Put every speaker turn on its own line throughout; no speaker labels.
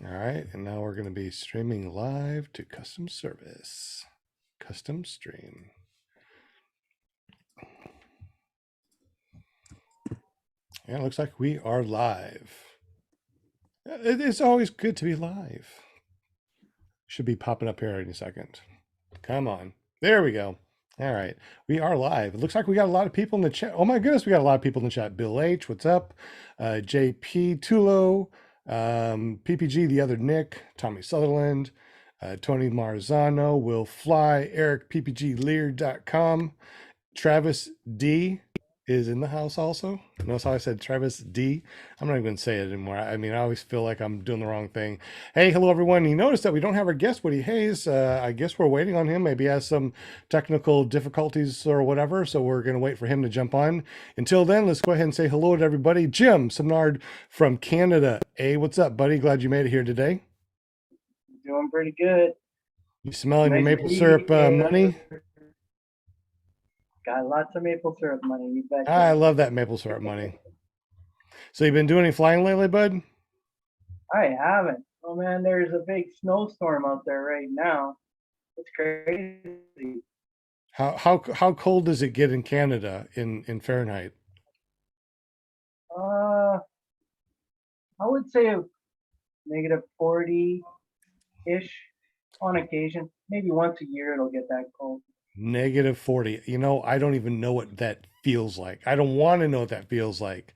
All right, and now we're going to be streaming live to custom service. Custom stream. Yeah, it looks like we are live. It's always good to be live. Should be popping up here in a second. Come on. There we go. All right. We are live. It looks like we got a lot of people in the chat. Oh my goodness, we got a lot of people in the chat. Bill H, what's up? JP Tulo, PPG, the other Nick, Tommy Sutherland, Tony Marzano, Will Fly, Eric, PPGLear.com, Travis D is in the house also. Notice how I said Travis D? I'm not even going to say it anymore. I mean, I always feel like I'm doing the wrong thing. Hey, hello, everyone. You notice that we don't have our guest, Woody Hayes. I guess we're waiting on him. Maybe he has some technical difficulties or whatever, so we're going to wait for him to jump on. Until then, let's go ahead and say hello to everybody. Jim Simnard from Canada. Hey, what's up, buddy? Glad you made it here today.
Doing pretty good.
You smelling your maple syrup money?
Got lots of maple syrup money. You betcha.
I love that maple syrup money. So you been doing any flying lately, bud?
I haven't. Oh man, there's a big snowstorm out there right now. It's crazy.
How cold does it get in Canada in Fahrenheit?
I would say negative 40-ish on occasion. Maybe once a year it'll get that cold.
Negative 40. You know, I don't even know what that feels like. I don't want to know what that feels like.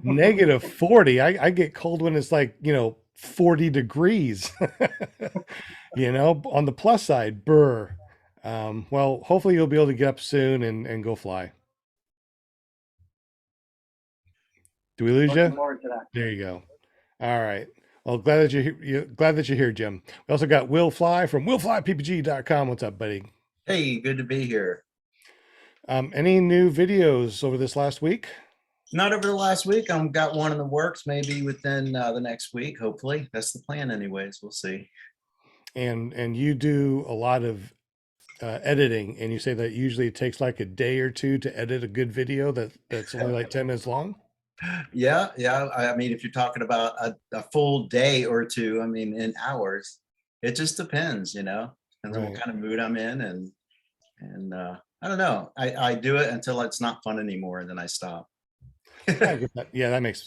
Negative 40. I get cold when it's like, 40 degrees. On the plus side, burr. Well, hopefully you'll be able to get up soon and go fly. Do we lose you?
Looking forward to that.
There you go. All right. Well, glad that you're here, Jim. We also got Will Fly from willflyppg.com. What's up, buddy?
Hey, good to be here.
Any new videos over this last week?
Not over the last week. I've got one in the works, maybe within the next week. Hopefully, that's the plan. Anyways, we'll see.
And you do a lot of editing, and you say that usually it takes like a day or two to edit a good video that's only like 10 minutes long.
Yeah. I mean, if you're talking about a full day or two, I mean, in hours, it just depends. Depends on what kind of mood I'm in, and I don't know. I do it until it's not fun anymore, and then I stop.
I get that. Yeah, that makes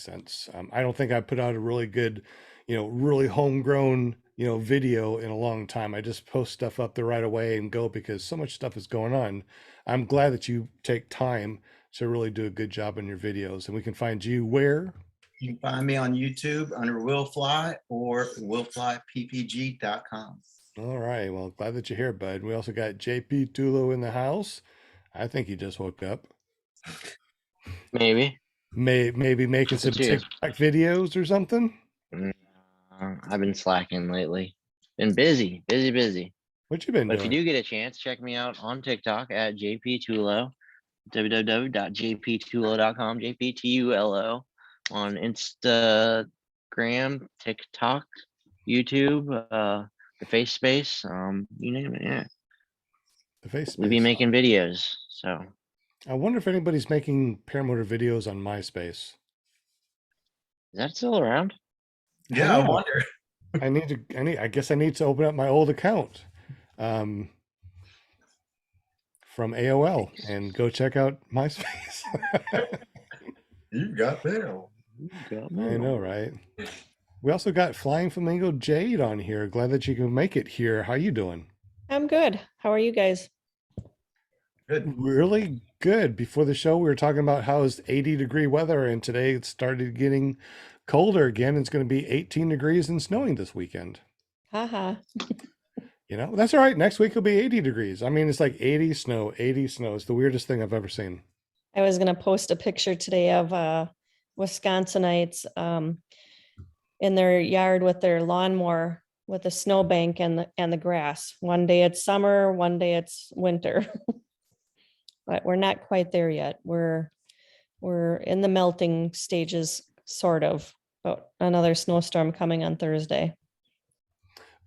sense. I don't think I put out a really good, really homegrown, video in a long time. I just post stuff up there right away and go because so much stuff is going on. I'm glad that you take time to really do a good job on your videos, and we can find you where?
You can find me on YouTube under Will Fly or willflyppg.com.
All right. Well, glad that you're here, bud. We also got JP Tulo in the house. I think he just woke up.
Maybe
making some TikTok videos or something.
I've been slacking lately. Been busy.
What you been doing?
If you do get a chance, check me out on TikTok at JPTulo, www.jptulo.com, JPTULO, on Instagram, TikTok, YouTube, the Face Space, you name it. Yeah,
the Face Space.
We'll be making videos. So
I wonder if anybody's making Paramotor videos on MySpace.
Is that still around?
Yeah, I wonder.
I guess I need to open up my old account from AOL and go check out MySpace.
You got mail.
I know, right? We also got Flying Flamingo Jade on here. Glad that you can make it here. How you doing?
I'm good. How are you guys?
Good.
Really good. Before the show, we were talking about how it's 80-degree weather, and today it started getting colder again. It's going to be 18 degrees and snowing this weekend.
Haha.
That's all right. Next week will be 80 degrees. I mean, it's like 80 snow. It's the weirdest thing I've ever seen.
I was going to post a picture today of Wisconsinites in their yard with their lawnmower with a snowbank and the grass. One day it's summer, one day it's winter. But we're not quite there yet. We're in the melting stages, sort of. But another snowstorm coming on Thursday.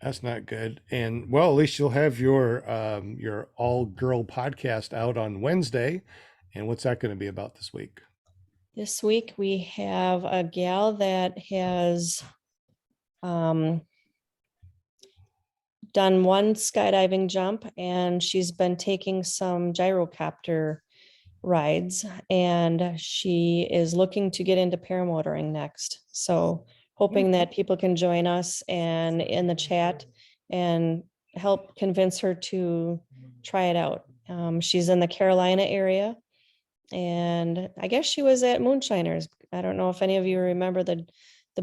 That's not good. And well, at least you'll have your all-girl podcast out on Wednesday. And what's that going to be about this week?
This week we have a gal that has um, done one skydiving jump, and she's been taking some gyrocopter rides, and she is looking to get into paramotoring next. So hoping that people can join us and in the chat and help convince her to try it out. She's in the Carolina area, and I guess she was at Moonshiners. I don't know if any of you remember the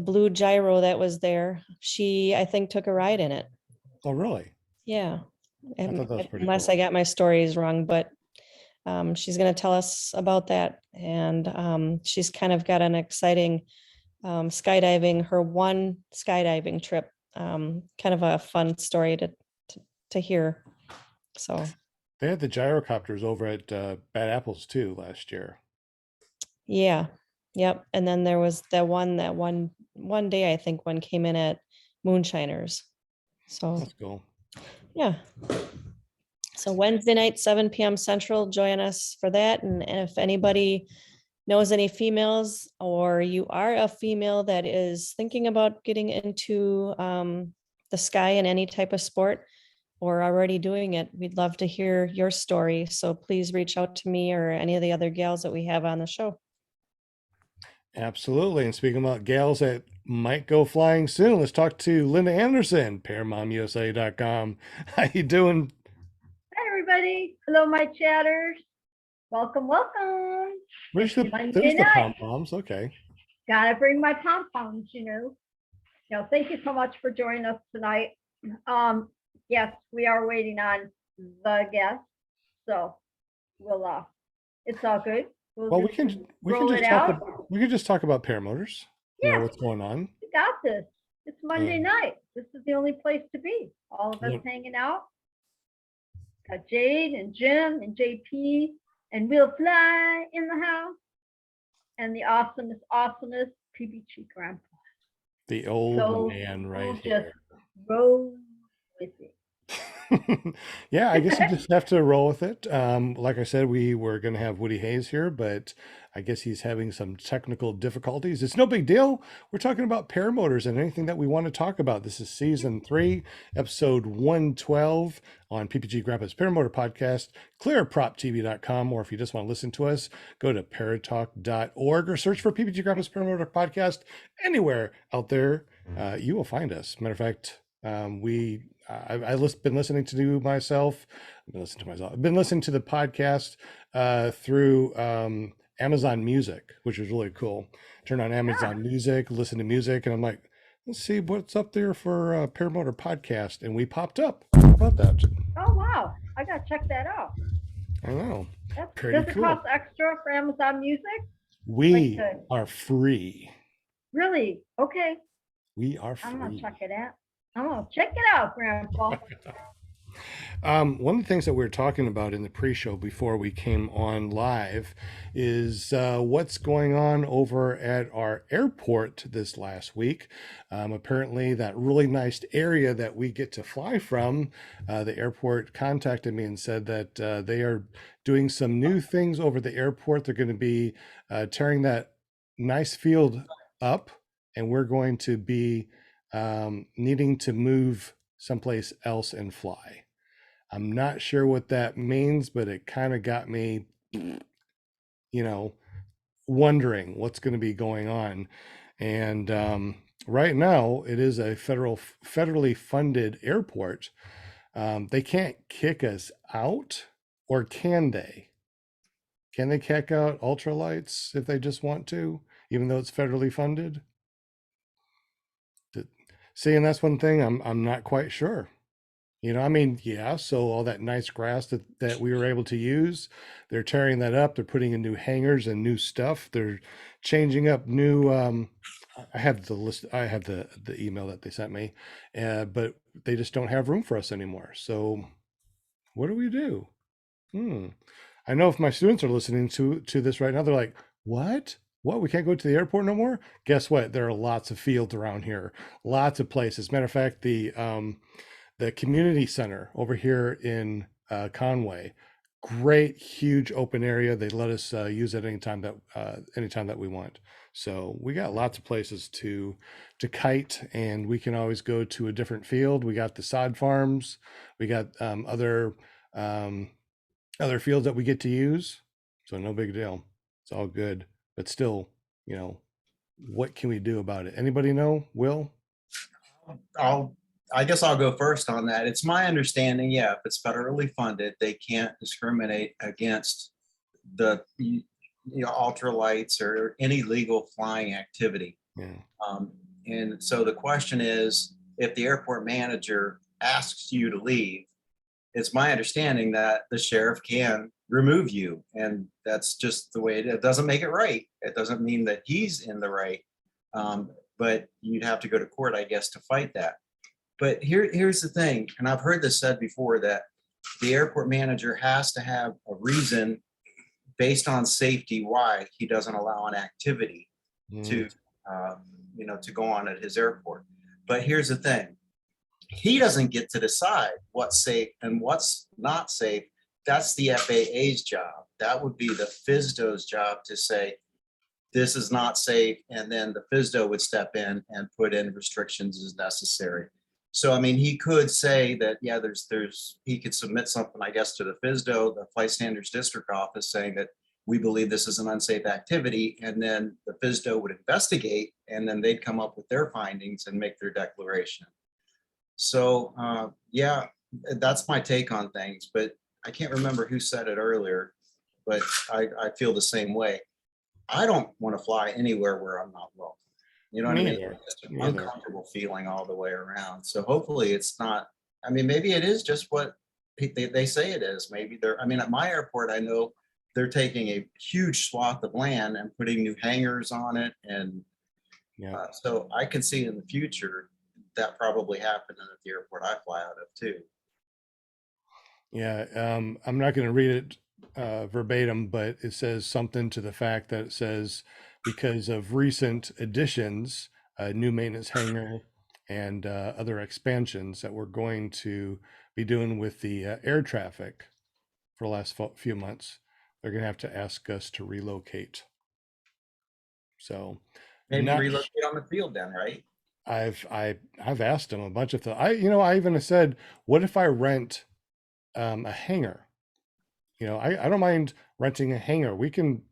blue gyro that was there. She, I think, took a ride in it.
Oh, really?
Yeah.
I thought that was pretty
Unless
cool.
I got my stories wrong, but she's going to tell us about that. And she's kind of got an exciting skydiving, her one skydiving trip, kind of a fun story to hear. So,
They had the gyrocopters over at Bad Apples too last year.
yeah. Yep. And then there was one day, I think one came in at Moonshiners. So,
That's cool.
yeah. So Wednesday night, 7 p.m. Central, join us for that. And if anybody knows any females, or you are a female that is thinking about getting into the sky in any type of sport or already doing it, we'd love to hear your story. So please reach out to me or any of the other gals that we have on the show.
Absolutely. And speaking about gals that might go flying soon, let's talk to Linda Anderson, ParamontUSA.com. How you doing?
Hi, everybody. Hello, my chatters. Welcome, welcome.
Where's the,
Monday
there's the
night.
pom-poms. Okay.
Gotta bring my pom-poms, you know. Thank you so much for joining us tonight. Yes, we are waiting on the guest, so we'll it's all good.
Well, we can
roll
just
it
talk
out.
about, we can just talk about paramotors. You know
Yeah.
what's going on.
We got this. It's Monday
And-
night. This is the only place to be. All of us
Yep.
hanging out. Got Jade and Jim and JP and We'll Fly in the house. And the awesomest PBG grandpa.
The old
So
man
we'll
right
just
here.
roll with it.
Yeah, I guess you just have to roll with it. Like I said, we were going to have Woody Hayes here, but I guess he's having some technical difficulties. It's no big deal. We're talking about paramotors and anything that we want to talk about. This is season 3, episode 112 on PPG Grandpa's Paramotor Podcast, clearproptv.com, or if you just want to listen to us, go to paratalk.org or search for PPG Grandpa's Paramotor Podcast anywhere out there. You will find us. Matter of fact, I've been listening to myself. I've been listening to the podcast through Amazon Music, which is really cool. Turn on Amazon Music, listen to music, and I'm like, let's see what's up there for Paramotor Podcast, and we popped up. How about that?
Oh, wow. I got to check that out.
I know.
Does
Pretty
it
cool.
cost extra for Amazon Music?
We
Like
are free.
Really? Okay.
We are
I'm going to
free.
check it out. I'm going to check it out, Grandpa.
One of the things that we were talking about in the pre-show before we came on live is what's going on over at our airport this last week. Apparently that really nice area that we get to fly from, the airport contacted me and said that they are doing some new things over the airport. They're going to be tearing that nice field up, and we're going to be needing to move someplace else and fly. I'm not sure what that means, but it kind of got me, wondering what's going to be going on. And right now, it is a federally funded airport. They can't kick us out, or can they? Can they kick out ultralights if they just want to, even though it's federally funded? See, and that's one thing I'm not quite sure. Yeah, so all that nice grass that we were able to use, they're tearing that up. They're putting in new hangars and new stuff. They're changing up new, I have the list, I have the email that they sent me, but they just don't have room for us anymore. So what do we do? I know if my students are listening to this right now, they're like, what? What? We can't go to the airport no more? Guess what? There are lots of fields around here, lots of places. Matter of fact, the community center over here in Conway, great, huge open area. They let us use it anytime that we want. So we got lots of places to kite, and we can always go to a different field. We got the sod farms, we got um, other fields that we get to use. So no big deal. It's all good. But still, what can we do about it? Anybody know? Will?
I guess I'll go first on that. It's my understanding, yeah, if it's federally funded, they can't discriminate against the ultralights or any legal flying activity.
Yeah.
And so the question is, if the airport manager asks you to leave, it's my understanding that the sheriff can remove you, and that's just the way it doesn't make it right. It doesn't mean that he's in the right, but you'd have to go to court, I guess, to fight that. But here's the thing, and I've heard this said before, that the airport manager has to have a reason based on safety why he doesn't allow an activity to to go on at his airport. But here's the thing, he doesn't get to decide what's safe and what's not safe. That's the FAA's job. That would be the FSDO's job to say this is not safe, and then the FSDO would step in and put in restrictions as necessary. So I mean, he could say that, yeah, he could submit something, I guess, to the FSDO, the Flight Standards District Office, saying that we believe this is an unsafe activity, and then the FSDO would investigate, and then they'd come up with their findings and make their declaration. So yeah, that's my take on things, but I can't remember who said it earlier, but I feel the same way. I don't want to fly anywhere where I'm not welcome. You know what I mean? It's just an uncomfortable feeling all the way around. So hopefully it's not, I mean, maybe it is just what they say it is. Maybe I mean, at my airport, I know they're taking a huge swath of land and putting new hangars on it. And so I can see in the future that probably happening at the airport I fly out of too.
Yeah, I'm not going to read it verbatim, but it says something to the fact that it says, because of recent additions, new maintenance hangar, and other expansions that we're going to be doing with the air traffic for the last few months, they're going to have to ask us to relocate. So
maybe relocate on the field then, right?
I've asked them a bunch of things. I even said, what if I rent a hangar? I don't mind renting a hangar. We can,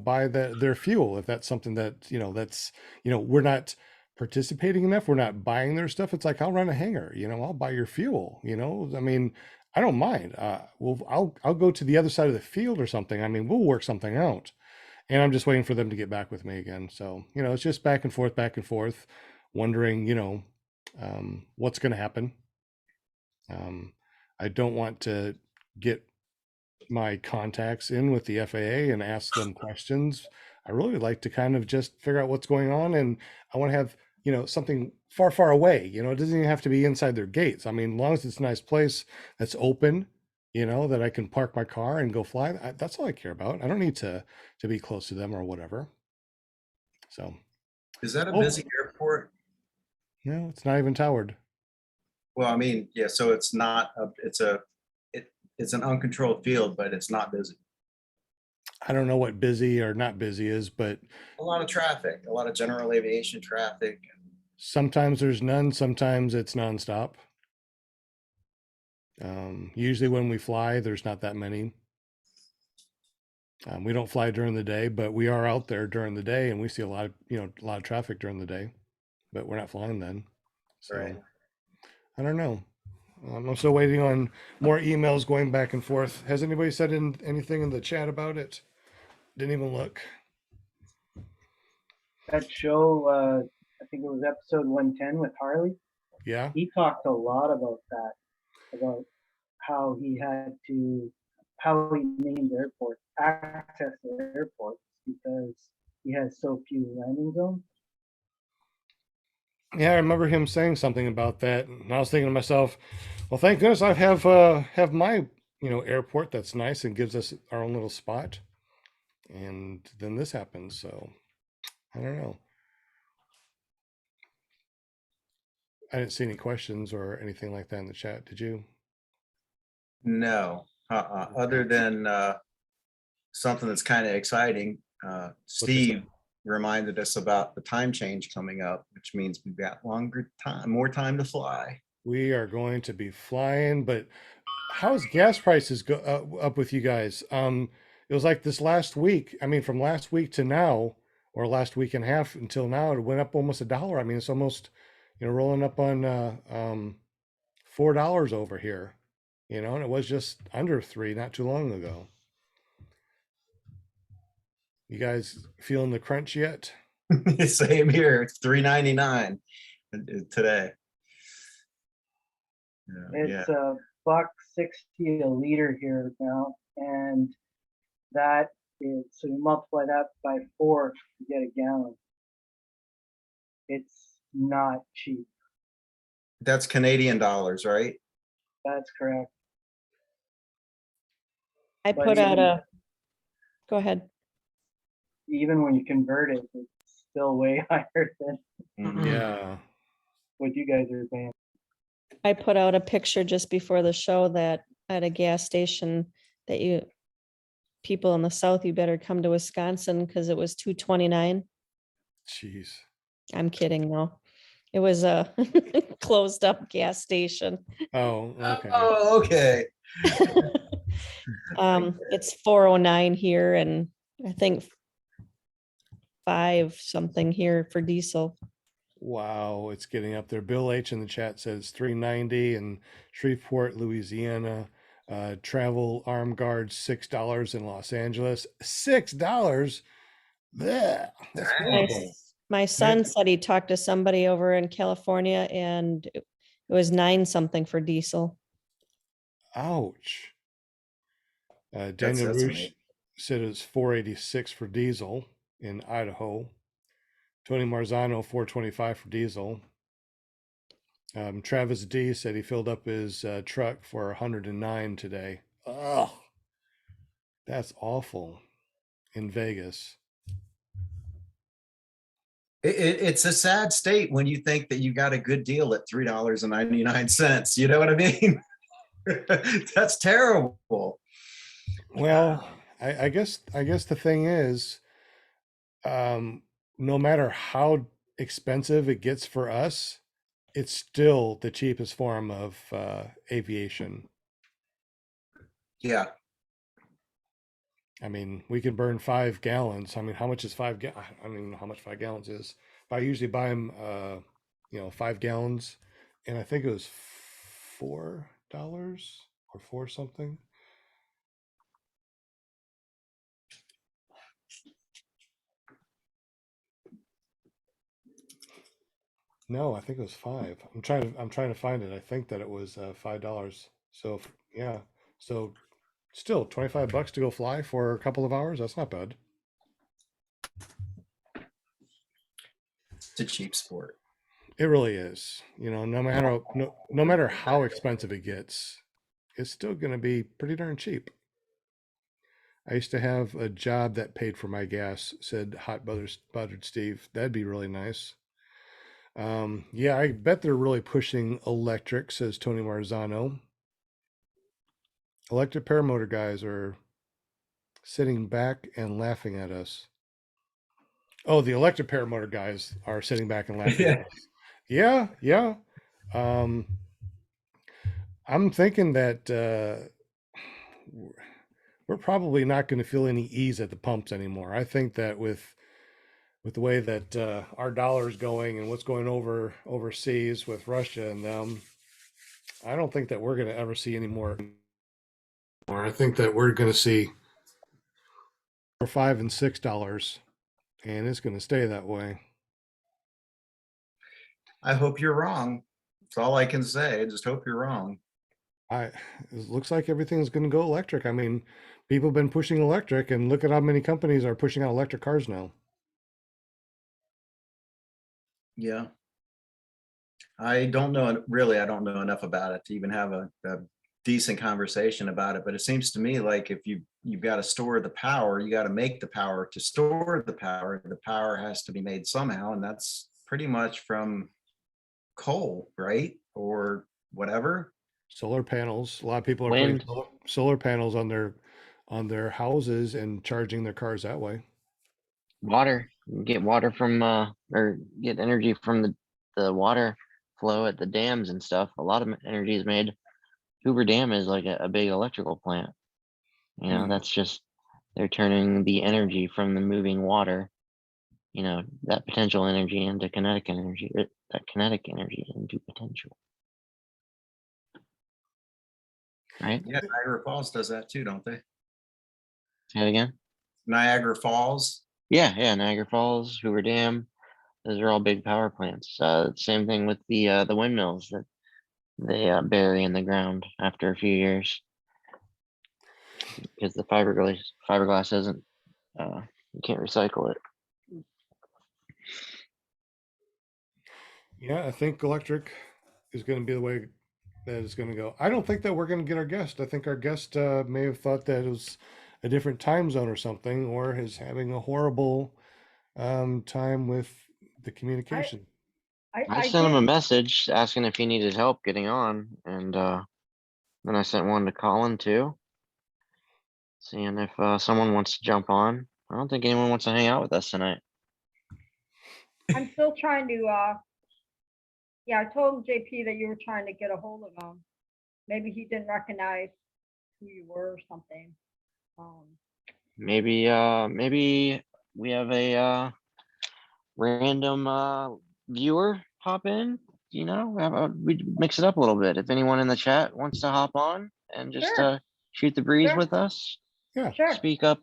buy their fuel if that's something that, that's, we're not participating enough. We're not buying their stuff. It's like, I'll rent a hangar, I'll buy your fuel, I mean, I don't mind. I'll go to the other side of the field or something. I mean, we'll work something out. And I'm just waiting for them to get back with me again. So, it's just back and forth, wondering, what's going to happen. I don't want to get my contacts in with the FAA and ask them questions. I really would like to kind of just figure out what's going on. And I want to have, something far, far away. It doesn't even have to be inside their gates. I mean, as long as it's a nice place that's open, that I can park my car and go fly. That's all I care about. I don't need to be close to them or whatever. So.
Is that a busy airport?
No, it's not even towered.
Well, I mean, yeah, so it's not, it's an uncontrolled field, but it's not busy.
I don't know what busy or not busy is, but
a lot of traffic, a lot of general aviation traffic.
Sometimes there's none, sometimes it's nonstop. Usually when we fly, there's not that many. We don't fly during the day, but we are out there during the day, and we see a lot of traffic during the day, but we're not flying then. So
right.
I don't know. I'm still waiting on more emails going back and forth. Has anybody said anything in the chat about it? Didn't even look.
That show, I think it was episode 110 with Harley.
Yeah.
He talked a lot about that, about how he named airports, access to airports, because he has so few landing zones.
Yeah, I remember him saying something about that, and I was thinking to myself, well, thank goodness I have my airport that's nice and gives us our own little spot, and then this happens. So I don't know. I didn't see any questions or anything like that in the chat. Did you?
No, other than something that's kind of exciting. Steve reminded us about the time change coming up, which means we've got more time to fly.
We are going to be flying, but how's gas prices go up with you guys? It was like this last week. I mean, from last week to now, or last week and a half until now, it went up almost $1. I mean, it's almost, rolling up on $4 over here, and it was just under 3 not too long ago. You guys feeling the crunch yet?
Same here. It's $3.99 today. Yeah.
It's $1.60 a liter here now, and that is, so you multiply that by 4 to get a gallon. It's not cheap.
That's Canadian dollars, right?
That's correct.
I
But
put out
even-
a, go ahead.
Even when you convert it, it's still way higher than
Yeah.
what you guys are paying.
I put out a picture just before the show that at a gas station that people in the South, you better come to Wisconsin because it was $2.29.
Jeez.
I'm kidding, no. It was a closed up gas station.
Oh, okay.
Oh, okay.
It's 409 here and I think 5 something here for diesel.
Wow, it's getting up there. Bill H in the chat says 390 in Shreveport, Louisiana. Travel armed guards $6 in Los Angeles. $6. Blech, that's
My,
horrible.
my son said he talked to somebody over in California and it was 9 something for diesel.
Ouch. Daniel
That's
Roosh
amazing.
said it's 486 for diesel in Idaho. Tony Marzano 425 for diesel. Travis D said he filled up his truck for 109 today. Ugh, that's awful. In Vegas.
It's a sad state when you think that you got a good deal at $3.99. You know what I mean? That's terrible.
Well, I guess the thing is, no matter how expensive it gets for us, it's still the cheapest form of aviation.
Yeah.
I mean, we can burn 5 gallons. I mean, how much is I don't even know how much 5 gallons is. But I usually buy them, 5 gallons, and I think it was $4 or 4 something. No, I think it was 5. I'm trying to find it. I think that it was $5. So yeah, so still $25 to go fly for a couple of hours. That's not bad.
It's a cheap sport.
It really is. No matter how expensive it gets, it's still going to be pretty darn cheap. I used to have a job that paid for my gas, said Hot Buttered Steve. That'd be really nice. Yeah, I bet they're really pushing electric, says Tony Marzano. Electric paramotor guys are sitting back and laughing at us. Oh, the electric paramotor guys are sitting back and laughing at us. Yeah. I'm thinking that we're probably not going to feel any ease at the pumps anymore. I think that with the way that our dollar's going and what's going overseas with Russia and them, I don't think that we're going to ever see any more. I think that we're going to see $4, $5, and $6, and it's going to stay that way.
I hope you're wrong. That's all I can say. I just hope you're wrong.
It looks like everything's going to go electric. I mean, people have been pushing electric, and look at how many companies are pushing out electric cars now.
Yeah. I don't know enough about it to even have a decent conversation about it, but it seems to me like if you've got to store the power, you got to make the power to store the power has to be made somehow, and that's pretty much from coal, right? Or whatever.
Solar panels. A lot of people are
Wind.
putting solar panels on their houses and charging their cars that way.
Water. get water from or get energy from the water flow at the dams and stuff. A lot of energy is made. Hoover Dam is like a big electrical plant. You know, that's just they're turning the energy from the moving water, you know, that potential energy into kinetic energy, that kinetic energy into potential. Right?
Yeah, Niagara Falls does that too, don't they?
Say it again.
Niagara Falls.
Yeah, Niagara Falls, Hoover Dam, those are all big power plants. Same thing with the windmills that they bury in the ground after a few years because the fiberglass doesn't you can't recycle it.
Yeah, I think electric is going to be the way that it's going to go. I don't think that we're going to get our guest. I think our guest may have thought that it was a different time zone or something, or is having a horrible time with the communication.
I sent him a message asking if he needed help getting on, and then I sent one to Colin too, seeing if someone wants to jump on. I don't think anyone wants to hang out with us tonight.
I'm still trying to, yeah, I told JP that you were trying to get a hold of him. Maybe he didn't recognize who you were or something.
Maybe we have a random viewer hop in. You know, we mix it up a little bit. If anyone in the chat wants to hop on and just
Sure.
shoot the breeze
Sure.
with us,
Yeah.
Sure.
speak up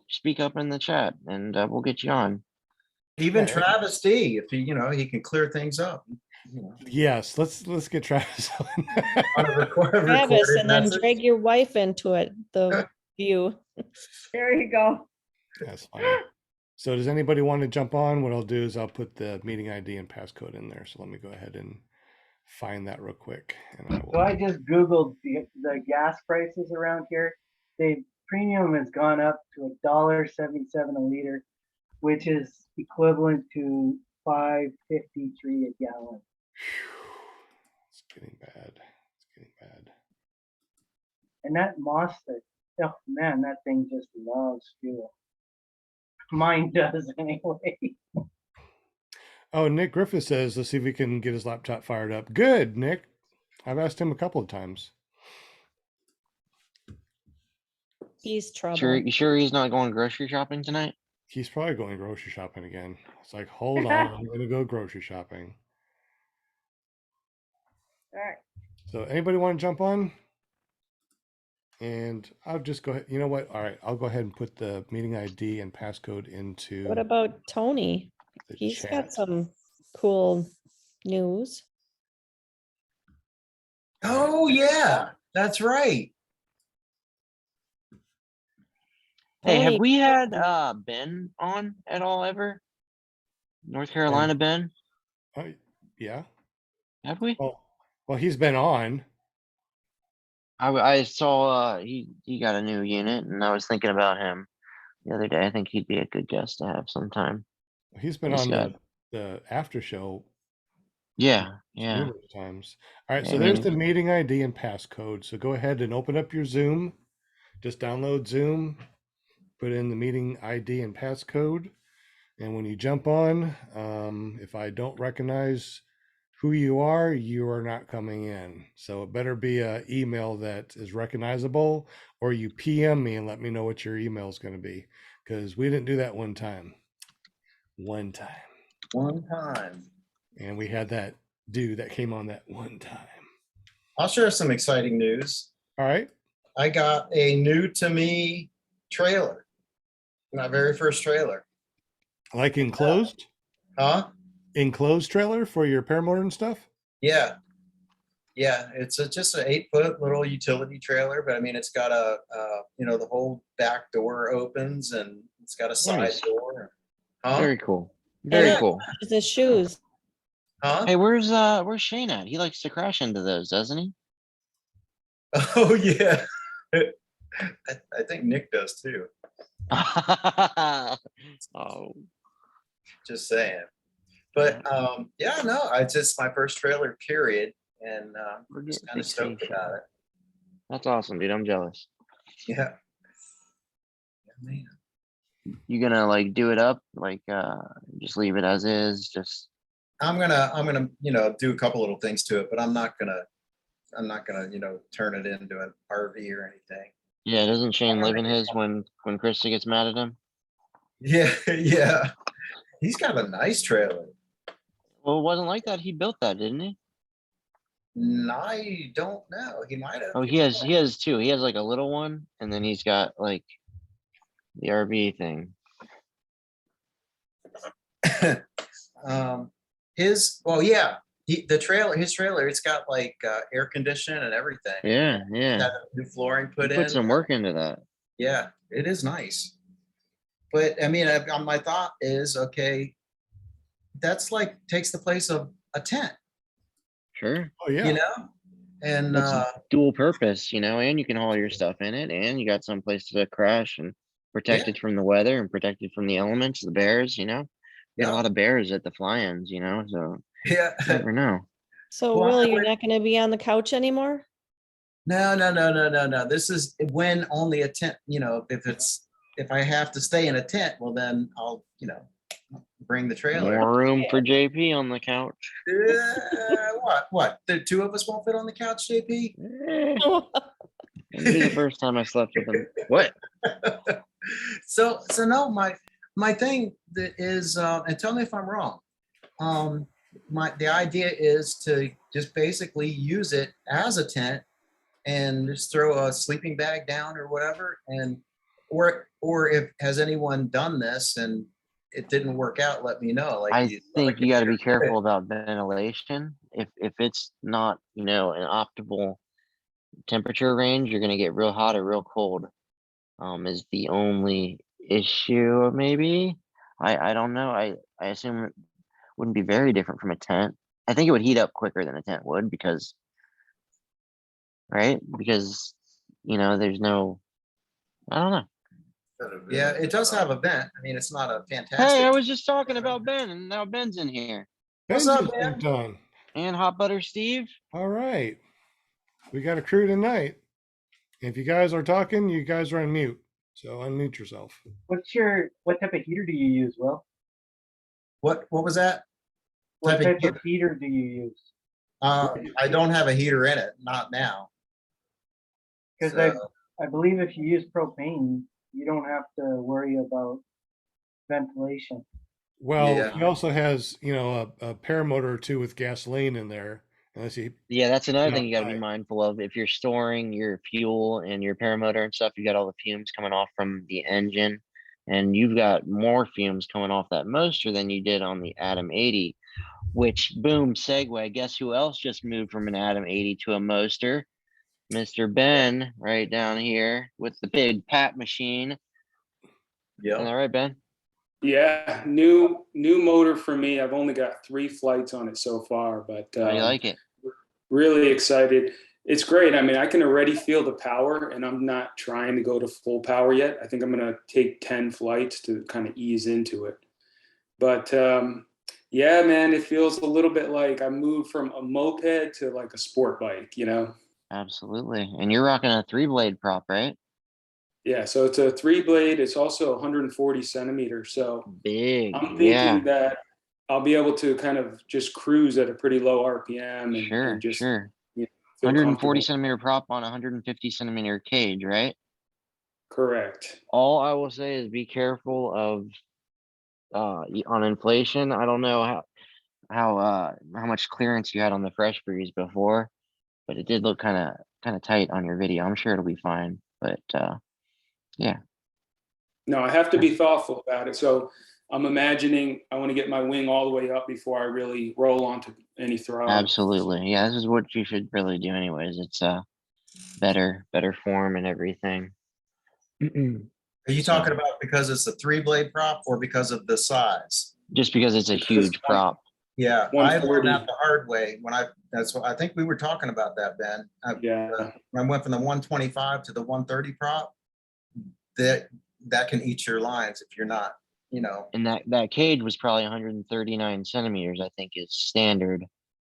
in the chat, and we'll get you on.
Even
Yeah.
Travis D, if he, you know, he can clear things up. You know,
Yes, let's get Travis on.
on a
Travis,
recorded
and then
message.
drag your wife into it, the view.
There you go.
That's funny. So does anybody want to jump on? What I'll do is I'll put the meeting ID and passcode in there. So let me go ahead and find that real quick. And I
So
will.
I just Googled the gas prices around here. The premium has gone up to $1.77 a liter, which is equivalent to $5.53 a gallon.
It's getting bad. It's getting bad.
And that Mazda, oh man, that thing just loves fuel. Mine does anyway.
Oh, Nick Griffith says, let's see if we can get his laptop fired up. Good, Nick. I've asked him a couple of times.
He's trouble.
You sure he's not going grocery shopping tonight?
He's probably going grocery shopping again. It's like, hold on, I'm going to go grocery shopping.
All right.
So anybody want to jump on? And I'll just go ahead. You know what? All right, I'll go ahead and put the meeting ID and passcode into
What about Tony?
the
He's
chat.
got some cool news.
Oh yeah, that's right.
Hey, have
Tony-
we had Ben on at all ever? North Carolina Ben?
Yeah.
Have we?
Well, he's been on.
I saw he got a new unit, and I was thinking about him the other day. I think he'd be a good guest to have sometime.
He's been
He's
on
got-
the after show
Yeah.
numerous times. All right,
Yeah,
so
I
there's
mean-
the meeting ID and passcode. So go ahead and open up your Zoom. Just download Zoom, put in the meeting ID and passcode, and when you jump on, if I don't recognize who you are not coming in. So it better be an email that is recognizable, or you PM me and let me know what your email is going to be, because we didn't do that one time. One time. And we had that dude that came on that one time.
I'll share some exciting news.
All right.
I got a new to me trailer. My very first trailer.
Like enclosed?
Huh?
Enclosed trailer for your paramotor and stuff?
Yeah. Yeah, it's just an 8-foot little utility trailer, but I mean, it's got a, you know, the whole back door opens and it's got a side
Nice.
door. Huh?
Very cool. Very
Yeah.
cool.
The shoes.
Huh?
Hey, where's Shane at? He likes to crash into those, doesn't he?
Oh yeah. I think Nick does too.
Oh,
Just saying. But yeah, no, it's just my first trailer, period. And
we're
just
getting
kind of stoked
vacation.
about it.
That's awesome, dude. I'm jealous.
Yeah. Yeah, man.
You gonna like do it up, like just leave it as is, just
I'm gonna, do a couple little things to it, but I'm not gonna, turn it into an RV or anything.
yeah, doesn't Shane live in his when Krista gets mad at him?
Yeah, yeah. He's got a nice trailer.
Well, it wasn't like that. He built that, didn't he?
I don't know. He might have.
Oh, he has two. He has like a little one, and then he's got like the RV thing.
Yeah, his trailer, it's got like air conditioning and everything.
Yeah, yeah.
Got new flooring
He
put
put
in.
some work into that.
Yeah, it is nice. But I mean, my thought is, okay, that's like takes the place of a tent,
Sure.
Oh yeah.
And
That's dual purpose, and you can haul your stuff in it, and you got some place to crash and protected from the weather and protected from the elements, the bears, We got
Yeah.
a lot of bears at the fly-ins, so
yeah.
you never know.
So
Well,
Will, you're not gonna be on the couch anymore?
No. This is when only a tent, if I have to stay in a tent, well then I'll, bring the trailer.
More room for JP on the couch.
What? The two of us won't fit on the couch, JP?
It'll be the first time I slept with him. What?
So no, my thing that is, and tell me if I'm wrong. The idea is to just basically use it as a tent and just throw a sleeping bag down or whatever, or if has anyone done this and it didn't work out, let me know.
I think you got to be careful about ventilation. If it's not, an optimal temperature range, you're gonna get real hot or real cold. Is the only issue, maybe. I don't know. I assume it wouldn't be very different from a tent. I think it would heat up quicker than a tent would because, right? Because there's no, I don't know.
Yeah, it does have a vent. I mean, it's not a fantastic.
Hey, I was just talking about Ben, and now Ben's in here.
What's
Ben's
up,
just
Ben?
done.
And Hot Butter Steve.
All right. We got a crew tonight. If you guys are talking, you guys are on mute. So unmute yourself.
What type of heater do you use, Will?
What was that?
What
Type of
type of heater do you use?
I don't have a heater in it, not now.
Because I believe if you use propane, you don't have to worry about ventilation.
Well,
Yeah.
he also has, a paramotor or two with gasoline in there. Unless he,
Yeah, that's another thing you got to be
outside.
mindful of. If you're storing your fuel and your paramotor and stuff, you got all the fumes coming off from the engine, and you've got more fumes coming off that motor than you did on the Atom 80. Which, boom, segue. Guess who else just moved from an Atom 80 to a motor? Mr. Ben, right down here with the big Pat machine.
Yeah.
All right, Ben.
Yeah, new motor for me. I've only got 3 flights on it so far, but
How do you like it?
really excited. It's great. I mean, I can already feel the power, and I'm not trying to go to full power yet. I think I'm going to take 10 flights to kind of ease into it. But yeah, man, it feels a little bit like I moved from a moped to like a sport bike,
Absolutely. And you're rocking a 3-blade prop, right?
Yeah, so it's a 3-blade. It's also 140 centimeters. So
Big.
I'm thinking that I'll be able to kind of just cruise at a pretty low RPM and just
Sure.
feel
140
comfortable.
centimeter prop on a 150 centimeter cage, right?
Correct.
All I will say is be careful of on inflation. I don't know how much clearance you had on the Fresh Breeze before, but it did look kind of tight on your video. I'm sure it'll be fine, but yeah.
No, I have to be thoughtful about it. So I'm imagining I want to get my wing all the way up before I really roll onto any throttle.
Absolutely. Yeah, this is what you should really do anyways. It's better form and everything.
Are you talking about because it's a 3-blade prop or because of the size?
Just because it's a huge prop.
Yeah, I learned
140.
that the hard way that's what I think we were talking about that, Ben.
Yeah.
When I went from the 125 to the 130 prop, that can eat your lines if you're not,
And that cage was probably 139 centimeters, I think is standard.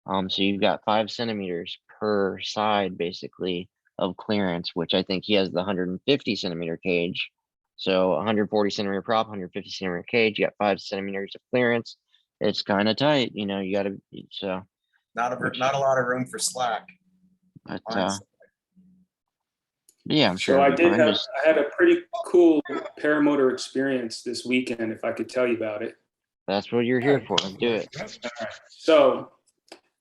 So you've got 5 centimeters per side basically of clearance, which I think he has the 150 centimeter cage So 140 centimeter prop, 150 centimeter cage, you got 5 centimeters of clearance. It's kind of tight, you know, you gotta, so,
Not a lot of room for slack.
but,
honestly.
yeah, I'm sure.
So I
it'll be
did
fine.
have, I had a pretty cool paramotor experience this weekend, if I could tell you about it.
That's what you're here for. Do it.
So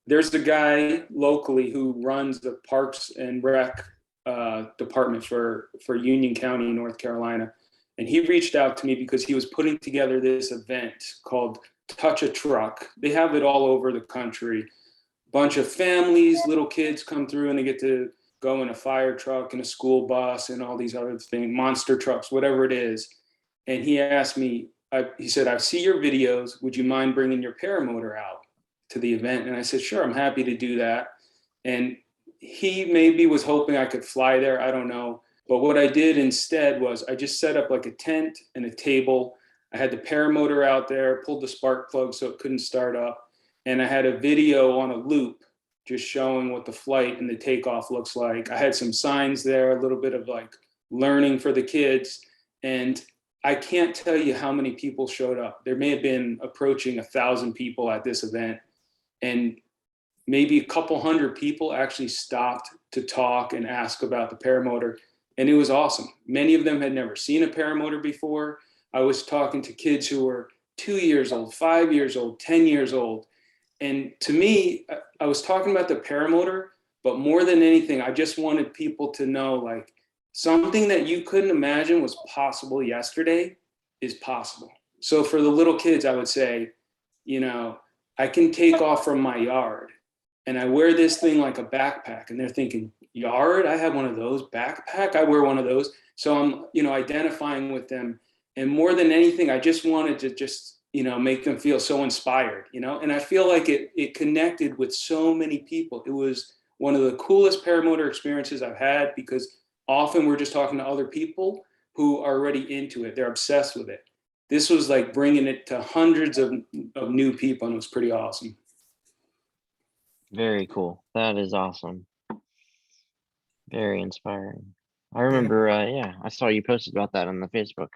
there's a guy locally who runs the Parks and Rec department for Union County, North Carolina. And he reached out to me because he was putting together this event called Touch a Truck. They have it all over the country. Bunch of families, little kids come through and they get to go in a fire truck and a school bus and all these other things, monster trucks, whatever it is. And he asked me, he said, I see your videos. Would you mind bringing your paramotor out to the event? And I said, sure, I'm happy to do that. And he maybe was hoping I could fly there. I don't know. But what I did instead was I just set up like a tent and a table. I had the paramotor out there, pulled the spark plug so it couldn't start up. And I had a video on a loop just showing what the flight and the takeoff looks like. I had some signs there, a little bit of like learning for the kids. And I can't tell you how many people showed up. There may have been approaching 1,000 people at this event. And maybe a couple hundred people actually stopped to talk and ask about the paramotor. And it was awesome. Many of them had never seen a paramotor before. I was talking to kids who were 2 years old, 5 years old, 10 years old. And to me, I was talking about the paramotor, but more than anything, I just wanted people to know like something that you couldn't imagine was possible yesterday is possible. So for the little kids, I would say, you know, I can take off from my yard and I wear this thing like a backpack. And they're thinking, yard? I have one of those. Backpack? I wear one of those. So I'm, you know, identifying with them. And more than anything, I just wanted to just, you know, make them feel so inspired, you know, and I feel like it connected with so many people. It was one of the coolest paramotor experiences I've had because often we're just talking to other people who are already into it. They're obsessed with it. This was like bringing it to hundreds of new people, and it was pretty awesome.
Very cool. That is awesome. Very inspiring. I remember, yeah, I saw you posted about that on the Facebook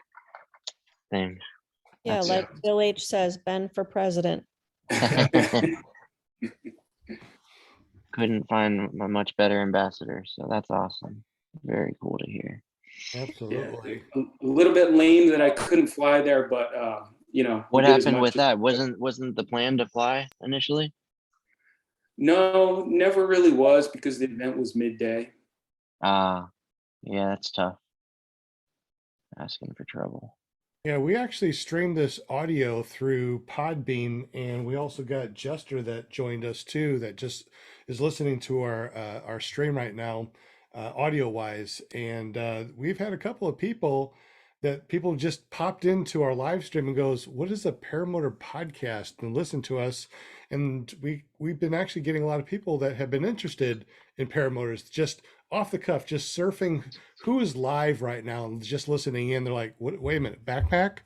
thing.
Yeah,
That's-
like Bill H says, Ben for president.
Couldn't find a much better ambassador, so that's awesome. Very cool to hear.
Absolutely.
A little bit lame that I couldn't fly there, but you know.
What
we did as
happened
much
with that? Wasn't the plan to fly initially?
No, never really was because the event was midday.
Yeah, that's tough. Asking for trouble.
Yeah, we actually streamed this audio through Podbean, and we also got Jester that joined us too, that just is listening to our stream right now, audio wise. And we've had a couple of people just popped into our live stream and goes, "What is a Paramotor podcast?" and listen to us. And we've been actually getting a lot of people that have been interested in paramotors, just off the cuff, just surfing who is live right now and just listening in. They're like, wait a minute, backpack?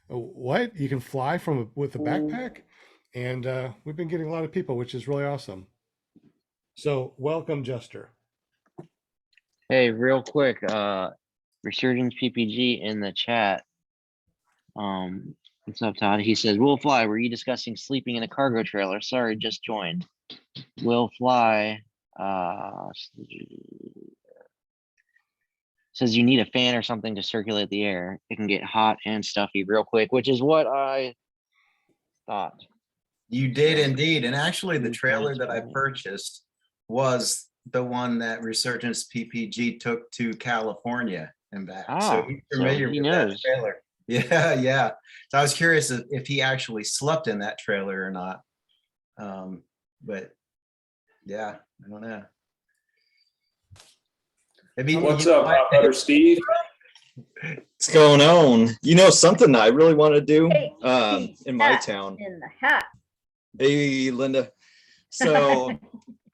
What? You can fly with a backpack? And we've been getting a lot of people, which is really awesome. So welcome, Jester.
Hey, real quick, Resurgence PPG in the chat. What's up, Todd? He says, "Will Fly, were you discussing sleeping in a cargo trailer? Sorry, just joined." Will Fly says you need a fan or something to circulate the air. It can get hot and stuffy real quick, which is what I thought.
You did indeed. And actually the trailer that I purchased was the one that Resurgence PPG took to California and back. So
Oh,
he's
so
familiar
he
with that
knows.
trailer. Yeah, yeah. So I was curious if he actually slept in that trailer or not. But yeah, I don't know. Maybe,
What's up, Hot Butter Steve?
What's going on? You know something I really want to do
Hey,
in my
hat
town.
In the hat.
Hey, Linda. So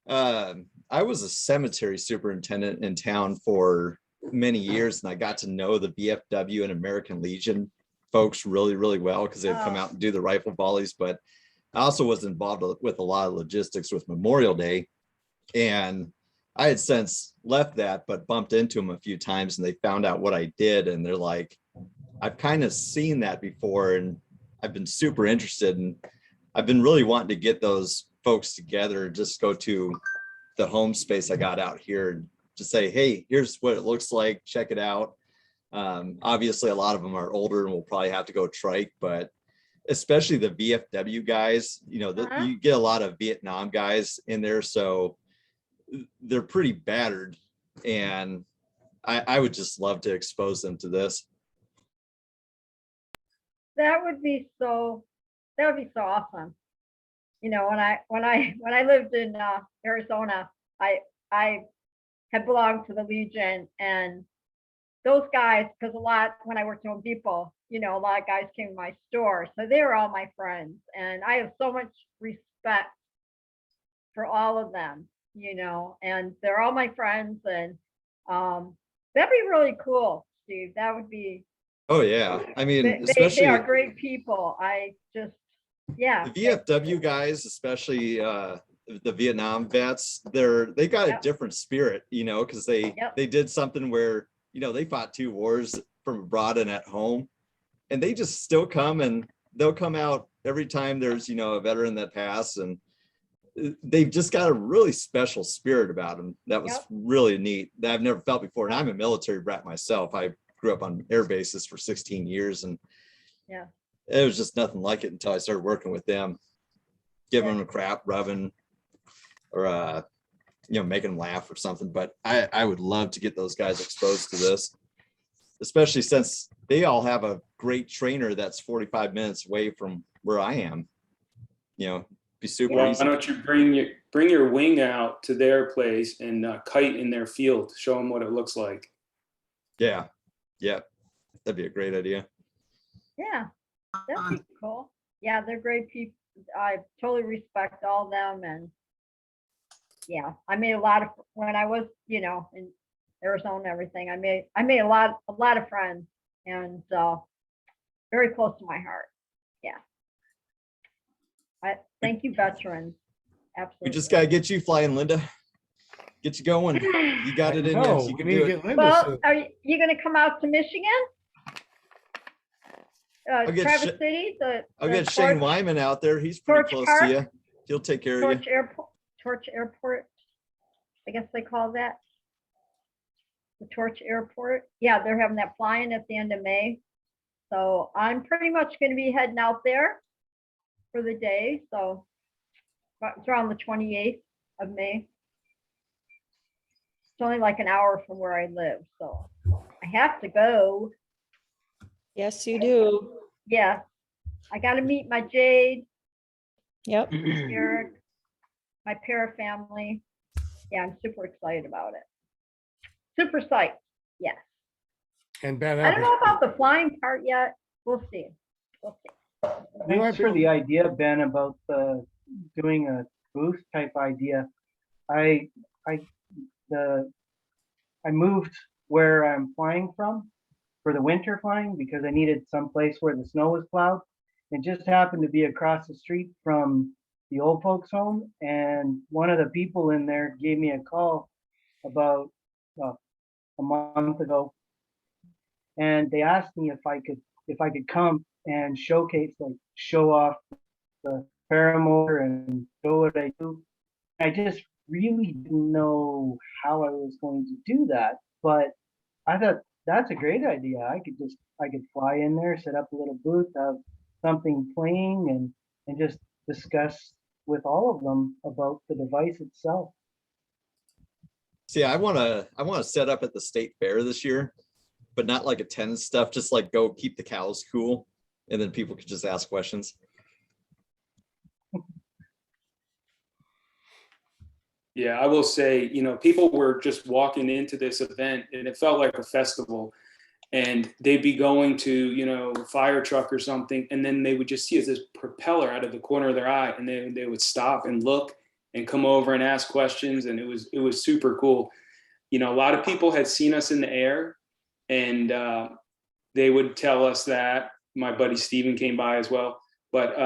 I was a cemetery superintendent in town for many years, and I got to know the VFW and American Legion folks really, really well because they'd come out and do the rifle volleys. But I also was involved with a lot of logistics with Memorial Day, and I had since left that, but bumped into them a few times, and they found out what I did, and they're like, I've kind of seen that before, and I've been super interested, and I've been really wanting to get those folks together, just go to the home space I got out here and just say, hey, here's what it looks like, check it out. Obviously a lot of them are older and will probably have to go trike, but especially the VFW guys, you know, you get a lot of Vietnam guys in there, so they're pretty battered, and I would just love to expose them to this.
That would be so awesome. You know, when I lived in Arizona, I had belonged to the Legion, and those guys, because when I worked at Home Depot, you know, a lot of guys came to my store, so they were all my friends, and I have so much respect for all of them, you know, and they're all my friends, and that'd be really cool, Steve. That would be.
Oh yeah, I mean,
They
especially
are great people. Yeah.
the VFW guys, especially the Vietnam vets, they got a different spirit, you know, because they did something where, you know, they fought 2 wars from abroad and at home, and they just still come, and they'll come out every time there's, you know, a veteran that passed, and they've just got a really special spirit about them. That was really neat, that I've never felt before. And I'm a military brat myself. I grew up on air bases for 16 years, and it was just nothing like it until I started working with them, giving them a crap, rubbing, or you know, making them laugh or something. But I would love to get those guys exposed to this, especially since they all have a great trainer that's 45 minutes away from where I am. You know, be super
Well,
easy.
why don't you bring your wing out to their place and kite in their field, show them what it looks like.
Yeah, that'd be a great idea.
Yeah, that'd be cool. Yeah, they're great people. I totally respect all of them, and yeah, I made a lot of, when I was, you know, in Arizona and everything, I made a lot of friends, and very close to my heart. Yeah. I thank you, veterans. Absolutely.
We just gotta get you flying, Linda. Get you going. You got it in you. You can do it.
Well, are you going to come out to Michigan? Traverse City.
I'll get Shane Wyman out there. He's pretty close to you. He'll take care of you.
Torch Airport. I guess they call that the Torch Airport. Yeah, they're having that flying at the end of May. So I'm pretty much going to be heading out there for the day. So it's around the 28th of May. It's only like an hour from where I live, so I have to go.
Yes, you do.
Yeah, I got to meet my Jade.
Yep.
Eric, my para family. Yeah, I'm super excited about it. Super psyched. Yeah.
And bad.
I don't know about the flying part yet. We'll see.
Thanks for the idea, Ben, about doing a booth type idea. I moved where I'm flying from for the winter flying because I needed some place where the snow was plowed. It just happened to be across the street from the old folks home, and one of the people in there gave me a call about a month ago, and they asked me if I could come and show off the Paramotor and show what I do. I just really didn't know how I was going to do that, but I thought that's a great idea. I could fly in there, set up a little booth, have something playing, and just discuss with all of them about the device itself.
See, I want to set up at the state fair this year, but not like attendance stuff, just like go keep the cows cool, and then people could just ask questions.
Yeah, I will say, you know, people were just walking into this event and it felt like a festival, and they'd be going to, you know, a fire truck or something, and then they would just see this propeller out of the corner of their eye, and they would stop and look and come over and ask questions, and it was super cool. You know, a lot of people had seen us in the air, and they would tell us that. My buddy Steven came by as well, but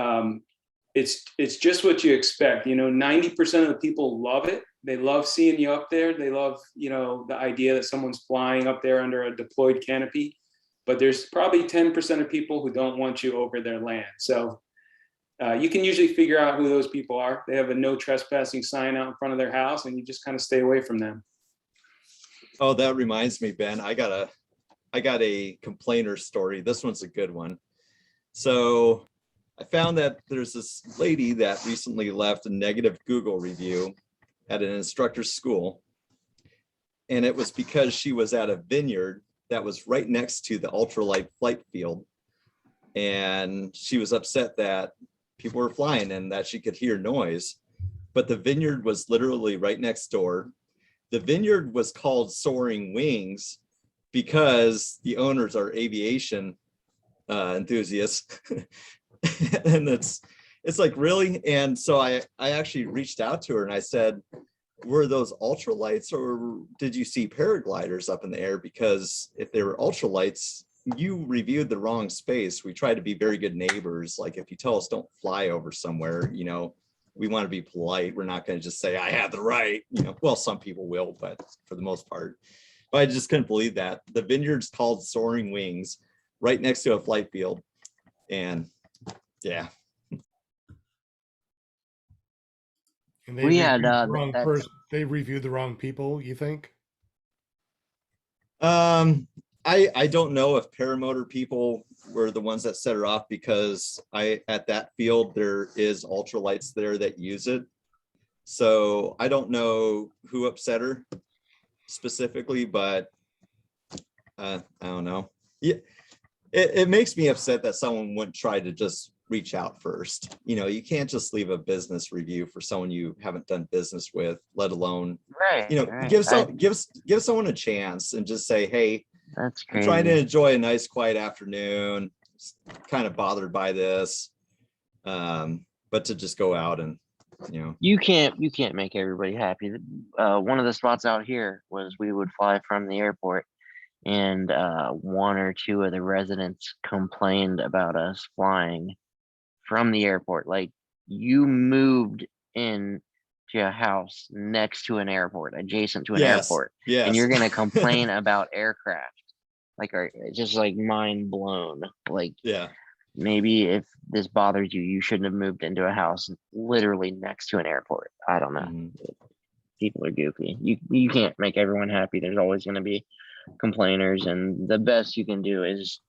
it's just what you expect. You know, 90% of the people love it. They love seeing you up there. They love, you know, the idea that someone's flying up there under a deployed canopy. but there's probably 10% of people who don't want you over their land. So you can usually figure out who those people are. They have a no trespassing sign out in front of their house, and you just kind of stay away from them.
Oh, that reminds me, Ben, I got a complainer story. This one's a good one. So I found that there's this lady that recently left a negative Google review at an instructor's school. And it was because she was at a vineyard that was right next to the ultralight flight field. And she was upset that people were flying and that she could hear noise. But the vineyard was literally right next door. The vineyard was called Soaring Wings because the owners are aviation enthusiasts. And it's like, really? And so I actually reached out to her and I said, were those ultralights or did you see paragliders up in the air? Because if they were ultralights, you reviewed the wrong space. We try to be very good neighbors. Like if you tell us don't fly over somewhere, you know, we want to be polite. We're not going to just say, I have the right, you know, well, some people will, but for the most part, but I just couldn't believe that. The vineyard's called Soaring Wings right next to a flight field. And yeah.
And
We had,
reviewed the wrong
that's-
person. They reviewed the wrong people, you think?
I don't know if paramotor people were the ones that set her off, because at that field there is ultralights there that use it. So I don't know who upset her specifically, but I don't know. Yeah, it makes me upset that someone wouldn't try to just reach out first. You know, you can't just leave a business review for someone you haven't done business with, let alone,
Right.
you know,
right.
give someone a chance and just say, hey,
That's
I'm
crazy.
trying to enjoy a nice quiet afternoon, kind of bothered by this, but to just go out and, you know.
You can't make everybody happy. One of the spots out here was we would fly from the airport, and one or two of the residents complained about us flying from the airport. Like, you moved in to a house next to an airport, adjacent to an airport, and you're gonna complain about aircraft. Like, it's just like mind blown. Like,
Yeah.
maybe if this bothers you, you shouldn't have moved into a house literally next to an airport. I don't know.
Mhm.
People are goofy. You can't make everyone happy. There's always going to be complainers, and the best you can do is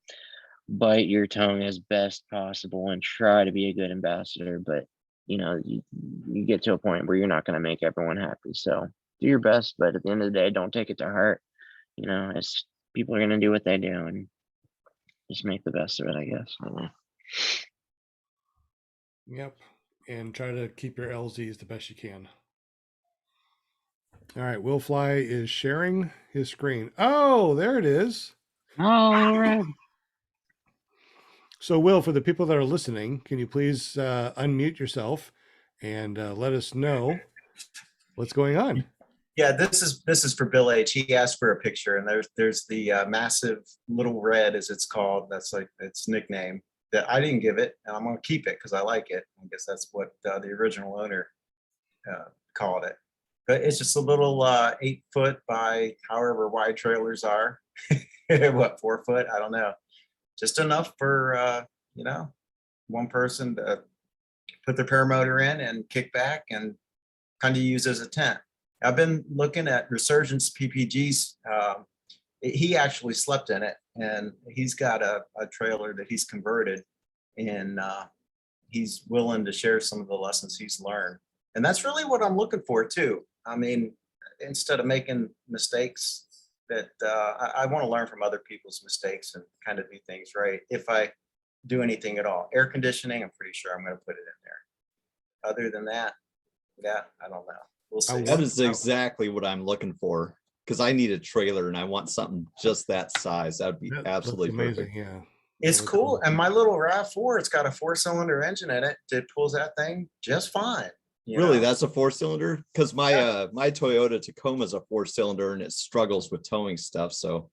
bite your tongue as best possible and try to be a good ambassador. But you know, you get to a point where you're not going to make everyone happy. So do your best, but at the end of the day, don't take it to heart. You know, it's people are going to do what they do, and just make the best of it, I guess. I don't know.
Yep. And try to keep your LZs the best you can. All right. Will Fly is sharing his screen. Oh, there it is.
Oh, all right.
So, Will, for the people that are listening, can you please unmute yourself and let us know what's going on?
Yeah, this is for Bill H. He asked for a picture, and there's the massive little red, as it's called. That's like its nickname. That I didn't give it, and I'm gonna keep it because I like it. I guess that's what the original owner called it. But it's just a little 8 foot by however wide trailers are. What, 4 foot? I don't know. Just enough for you know, one person to put their paramotor in and kick back and kind of use as a tent. I've been looking at Resurgence PPG's. He actually slept in it, and he's got a trailer that he's converted, and he's willing to share some of the lessons he's learned. And that's really what I'm looking for too. I mean, instead of making mistakes, that I want to learn from other people's mistakes and kind of do things right. If I do anything at all, air conditioning, I'm pretty sure I'm going to put it in there. Other than that, yeah, I don't know. We'll see.
That is exactly what I'm looking for, because I need a trailer and I want something just that size. That'd be
That
absolutely
looks amazing.
perfect.
Yeah.
It's
That looks
cool.
amazing.
And my little RAV4, it's got a 4-cylinder engine in it. It pulls that thing just fine. you
Really,
know?
that's a 4-cylinder? Because my my Toyota Tacoma is a 4-cylinder and it struggles with towing stuff. So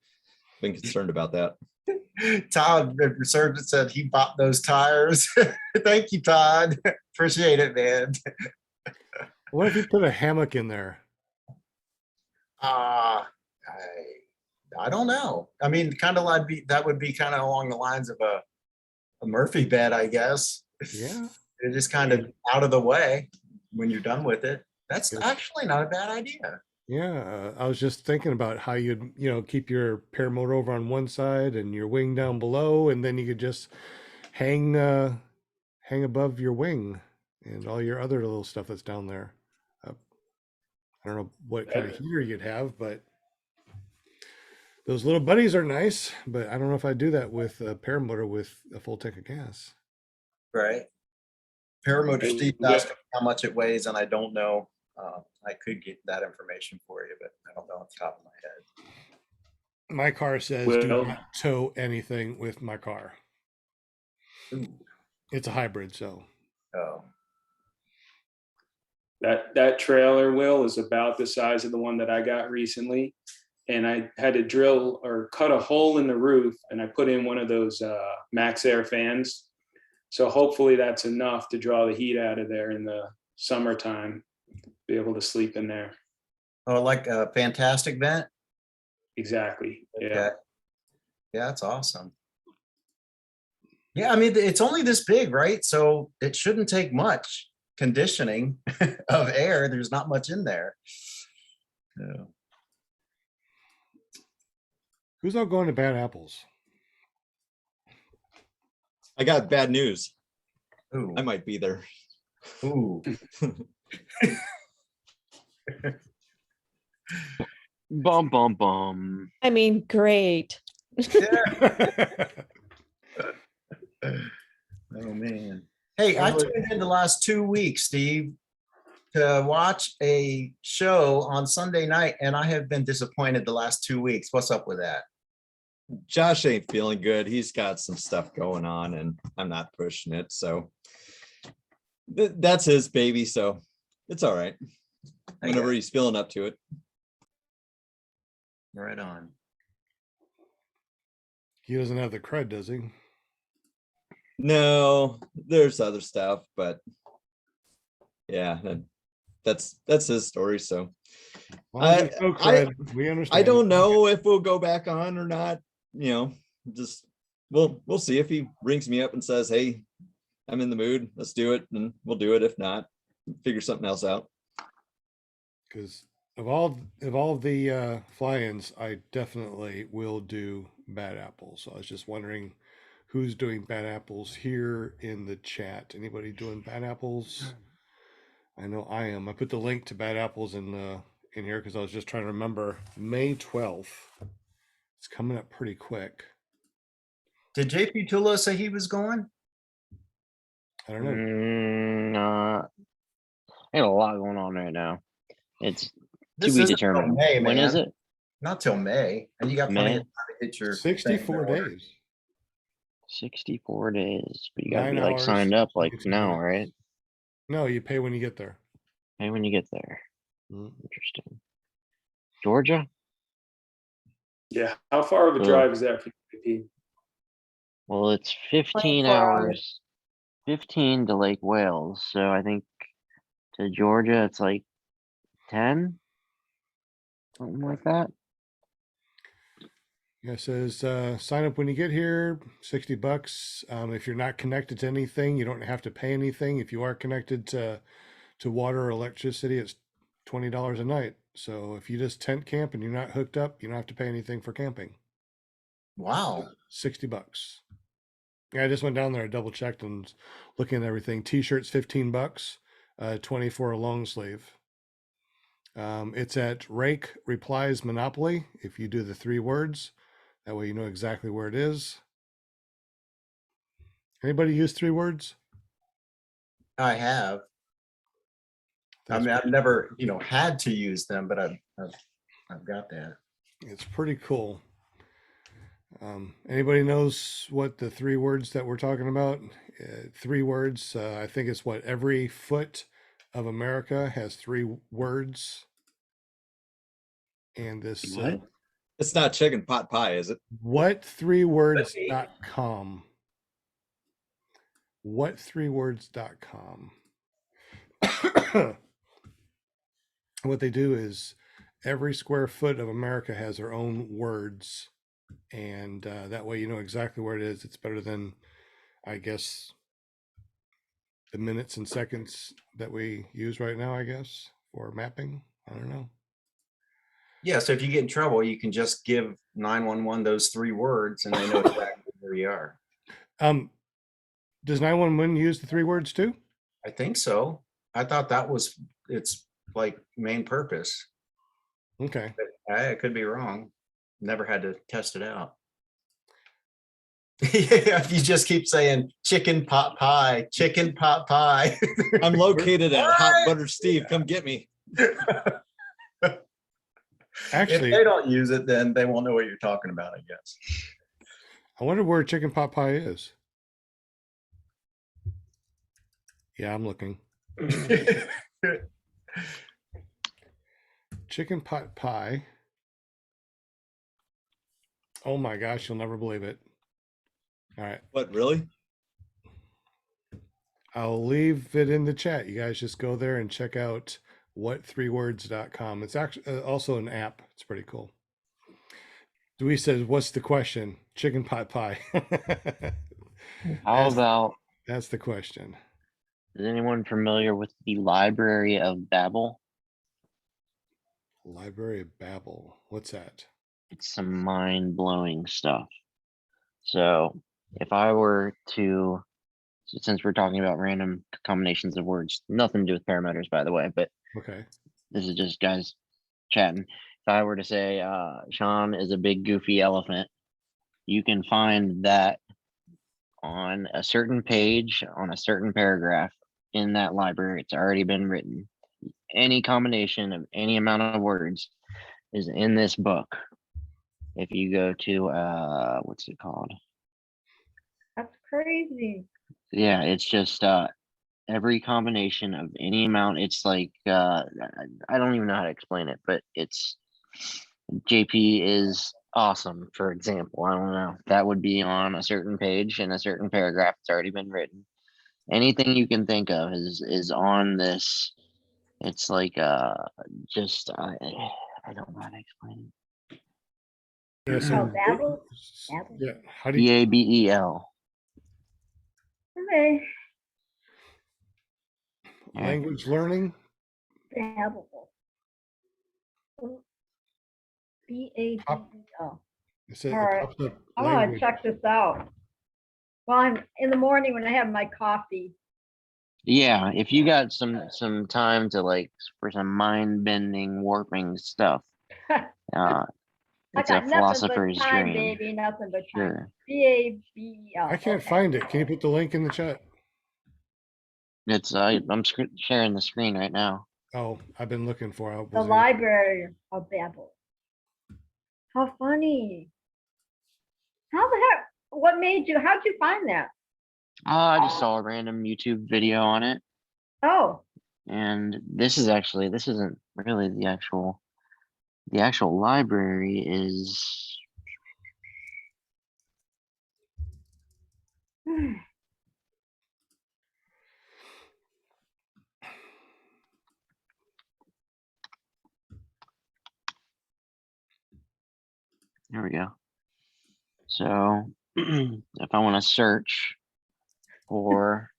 I've been concerned about that.
Todd Resurgence said he bought those tires. Thank you, Todd. Appreciate it, man.
What if you put a hammock in there?
I don't know. I mean, kind of like that would be kind of along the lines of a Murphy bed, I guess.
Yeah.
It's just kind of out of the way when you're done with it. That's
Yes.
actually not a bad idea.
Yeah, I was just thinking about how you'd, keep your paramotor over on one side and your wing down below, and then you could just hang hang above your wing and all your other little stuff that's down there. I don't know what kind of heater you'd have, but those little buddies are nice. But I don't know if I'd do that with a paramotor with a full tank of gas.
Right. Paramotor
And
Steve
yeah.
asked me how much it weighs, and I don't know. I could get that information for you, but I don't know off the top of my head.
My car says do
Well,
not tow anything with my car.
Ooh.
It's a hybrid, so
Oh,
that trailer, Will, is about the size of the one that I got recently. And I had to drill or cut a hole in the roof, and I put in one of those Max Air fans. So hopefully that's enough to draw the heat out of there in the summertime, be able to sleep in there.
oh, like a fantastic vent.
Exactly. Yeah.
Okay. Yeah, that's awesome. Yeah, I mean, it's only this big, right? So it shouldn't take much conditioning of air. There's not much in there. Yeah.
who's all going to Bad Apples?
I got bad news.
Ooh.
I might be there.
Ooh.
Bum bum bum.
I mean, great.
Oh man. Hey, I tuned in the last 2 weeks, Steve, to watch a show on Sunday night, and I have been disappointed the last 2 weeks. What's up with that?
Josh ain't feeling good. He's got some stuff going on, and I'm not pushing it. So that's his baby. So it's all right. Whenever he's feeling up to it.
Right on.
He doesn't have the cred, does he?
No, there's other stuff, but yeah, that's his story. So
Well, there's no cred. We understand.
I don't know if we'll go back on or not. Just we'll see if he rings me up and says, "Hey, I'm in the mood. Let's do it," and we'll do it. If not, figure something else out.
Because of all the fly-ins, I definitely will do Bad Apples. So I was just wondering who's doing Bad Apples here in the chat. Anybody doing Bad Apples? I know I am. I put the link to Bad Apples in here because I was just trying to remember. May 12th. It's coming up pretty quick.
Did JP Tula say he was going?
I don't know.
I got a lot going on right now. It's to
This
be
isn't till
determined.
May,
When is
man.
it?
Not till May, and you got plenty
May?
of time to get your
64
thing in order.
days.
64 days. But you gotta
9
be like
hours,
signed up like
22
now,
minutes.
right?
No, you pay when you get there.
Hey, when you get there.
Mhm.
Interesting. Georgia?
Yeah. How far of a
Cool.
drive is that for JP?
Well, it's 15
24
hours. 15 to Lake Wales. So I think to Georgia it's like 10. Something like that.
Yeah, it says sign up when you get here, $60. If you're not connected to anything, you don't have to pay anything. If you are connected to water or electricity, it's $20 a night. So if you just tent camp and you're not hooked up, you don't have to pay anything for camping.
Wow.
$60. Yeah, I just went down there, double checked and was looking at everything. T-shirts, $15, 20 for a long sleeve. It's at Rake Replies Monopoly. If you do the 3 words, that way you know exactly where it is. Anybody use 3 words?
I have. I
That's
mean, I've never, had to use them, but I've got that.
It's pretty cool. Anybody knows what the 3 words that we're talking about? 3 words. I think it's what every foot of America has 3 words. And this
What?
It's not chicken pot pie, is it?
what3words.com. What3words.com. What they do is every square foot of America has their own words, and that way you know exactly where it is. It's better than, I guess, the minutes and seconds that we use right now, I guess, for mapping. I don't know.
Yeah, so if you get in trouble, you can just give 911 those 3 words and they know exactly where you are.
Does 911 use the 3 words too?
I think so. I thought that was its like main purpose.
Okay.
But I could be wrong. Never had to test it out. Yeah, if you just keep saying chicken pot pie, chicken pot pie.
I'm located at Hot Butter Steve. Come get me.
Actually,
if they don't use it, then they won't know what you're talking about, I guess.
I wonder where chicken pot pie is. Yeah, I'm looking. Chicken pot pie. Oh my gosh, you'll never believe it. All right.
What, really?
I'll leave it in the chat. You guys just go there and check out what3words.com. It's actually also an app. It's pretty cool. Dewey says, what's the question? Chicken pot pie.
How about,
That's the question.
is anyone familiar with the Library of Babel?
Library of Babel. What's that?
It's some mind-blowing stuff. So if I were to, since we're talking about random combinations of words, nothing to do with paramotors, by the way, but
Okay.
this is just guys chatting. If I were to say, Sean is a big goofy elephant, you can find that on a certain page, on a certain paragraph in that library. It's already been written. Any combination of any amount of words is in this book. If you go to, what's it called?
That's crazy.
Yeah, it's just every combination of any amount. It's like I don't even know how to explain it, but it's JP is awesome, for example. I don't know. That would be on a certain page in a certain paragraph. It's already been written. Anything you can think of is on this. It's like just I don't know how to explain
Yeah,
Oh,
so
Babel? Babel.
yeah, how
it.
do you
BABEL.
Okay.
language learning?
Babel. BABEL.
It said
All
it
right.
pops up
I want to
language.
check this out. Well, I'm in the morning when I have my coffee.
Yeah, if you got some time to like for some mind bending warping stuff,
I
it's
got
a
nothing but
philosopher's
time,
dream.
baby. Nothing but time.
Sure.
BABEL.
I can't find it. Can you put the link in the chat?
It's I'm sharing the screen right now.
Oh, I've been looking for it.
The Library of Babel. How funny. How the heck? What made you? How'd you find that?
I just saw a random YouTube video on it,
Oh,
and this isn't really the actual library is. There we go. So if I want to search for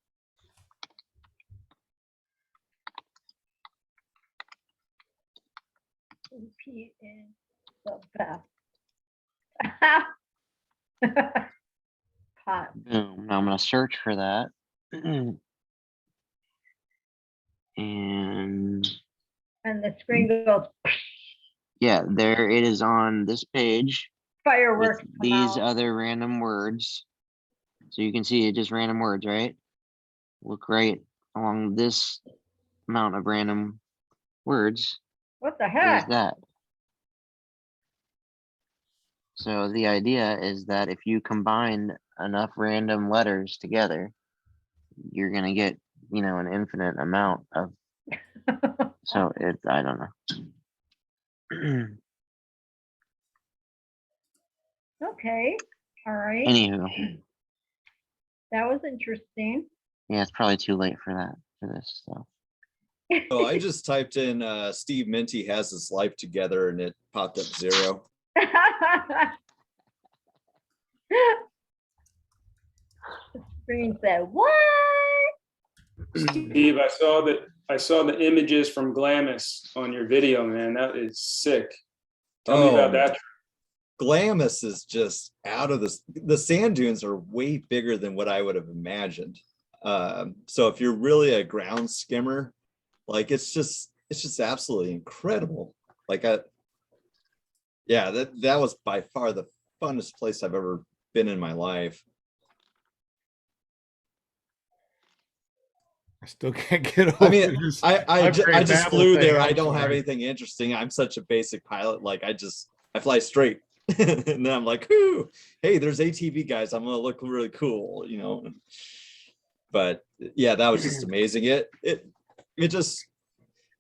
EP is the best. Pot.
boom, now I'm going to search for that. And
And the screen goes
yeah, there it is on this page with
fireworks. come
these
out.
other random words. So you can see it just random words, right? Look right along this amount of random words
What the
is
heck?
that. So the idea is that if you combine enough random letters together, you're gonna get, an infinite amount of. So I don't know.
Okay. All right.
Anywho,
That was interesting.
yeah, it's probably too late for this stuff.
Oh, I just typed in Steve Minty has his life together and it popped up 0.
Screen said, what?
Steve, I saw the images from Glamis on your video, man. That is sick. Tell me about that.
Glamis is just out of this. The sand dunes are way bigger than what I would have imagined. So if you're really a ground skimmer, like it's just absolutely incredible. Like yeah, that was by far the funnest place I've ever been in my life.
I still can't get over
I mean,
this.
I
very
just
babble
flew
thing.
there. I
I'm
don't have
sorry.
anything interesting. I'm such a basic pilot. Like I fly straight. And then I'm like, whoo, hey, there's ATV guys. I'm gonna look really cool, you know. But yeah, that was just amazing. It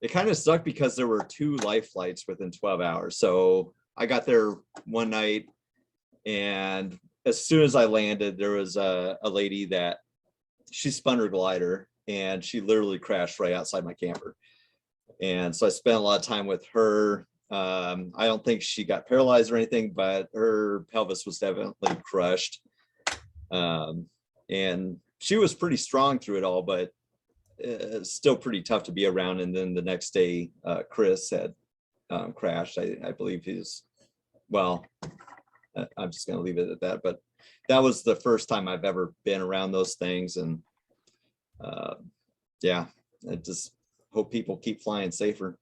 kind of sucked because there were 2 life flights within 12 hours. So I got there one night, and as soon as I landed, there was a lady that she spun her glider and she literally crashed right outside my camper. And so I spent a lot of time with her. I don't think she got paralyzed or anything, but her pelvis was definitely crushed. And she was pretty strong through it all, but still pretty tough to be around. And then the next day, Chris had crashed. I believe well, I'm just going to leave it at that. But that was the first time I've ever been around those things. And yeah, I just hope people keep flying safer.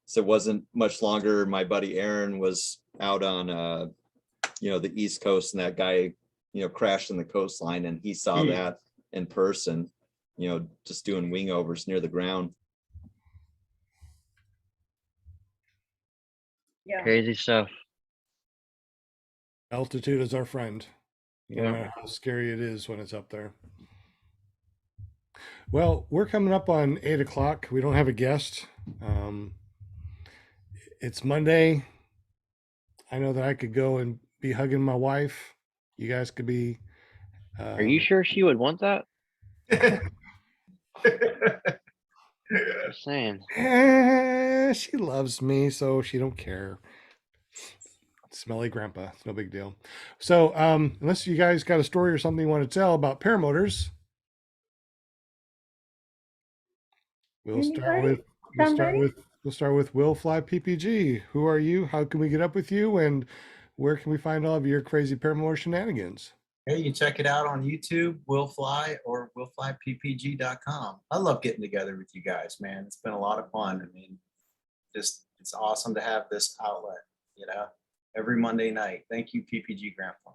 So it wasn't much longer. My buddy Aaron was out on, the East Coast, and that guy, crashed in the coastline, and he saw that in person, just doing wing overs near the ground.
Yeah.
Crazy stuff.
Altitude is our friend. No
Yeah.
matter how scary it is when it's up there. Well, we're coming up on 8 o'clock. We don't have a guest. It's Monday. I know that I could go and be hugging my wife. You guys could be.
Are you sure she would want that? Just saying.
She loves me, so she don't care. Smelly grandpa. It's no big deal. So unless you guys got a story or something you want to tell about paramotors, we'll start with Will Fly PPG. Who are you? How can we get up with you? And where can we find all of your crazy paramotor shenanigans?
Hey, you check it out on YouTube, Will Fly, or willflyppg.com. I love getting together with you guys, man. It's been a lot of fun. I mean, it's awesome to have this outlet, every Monday night. Thank you, PPG Grandpa.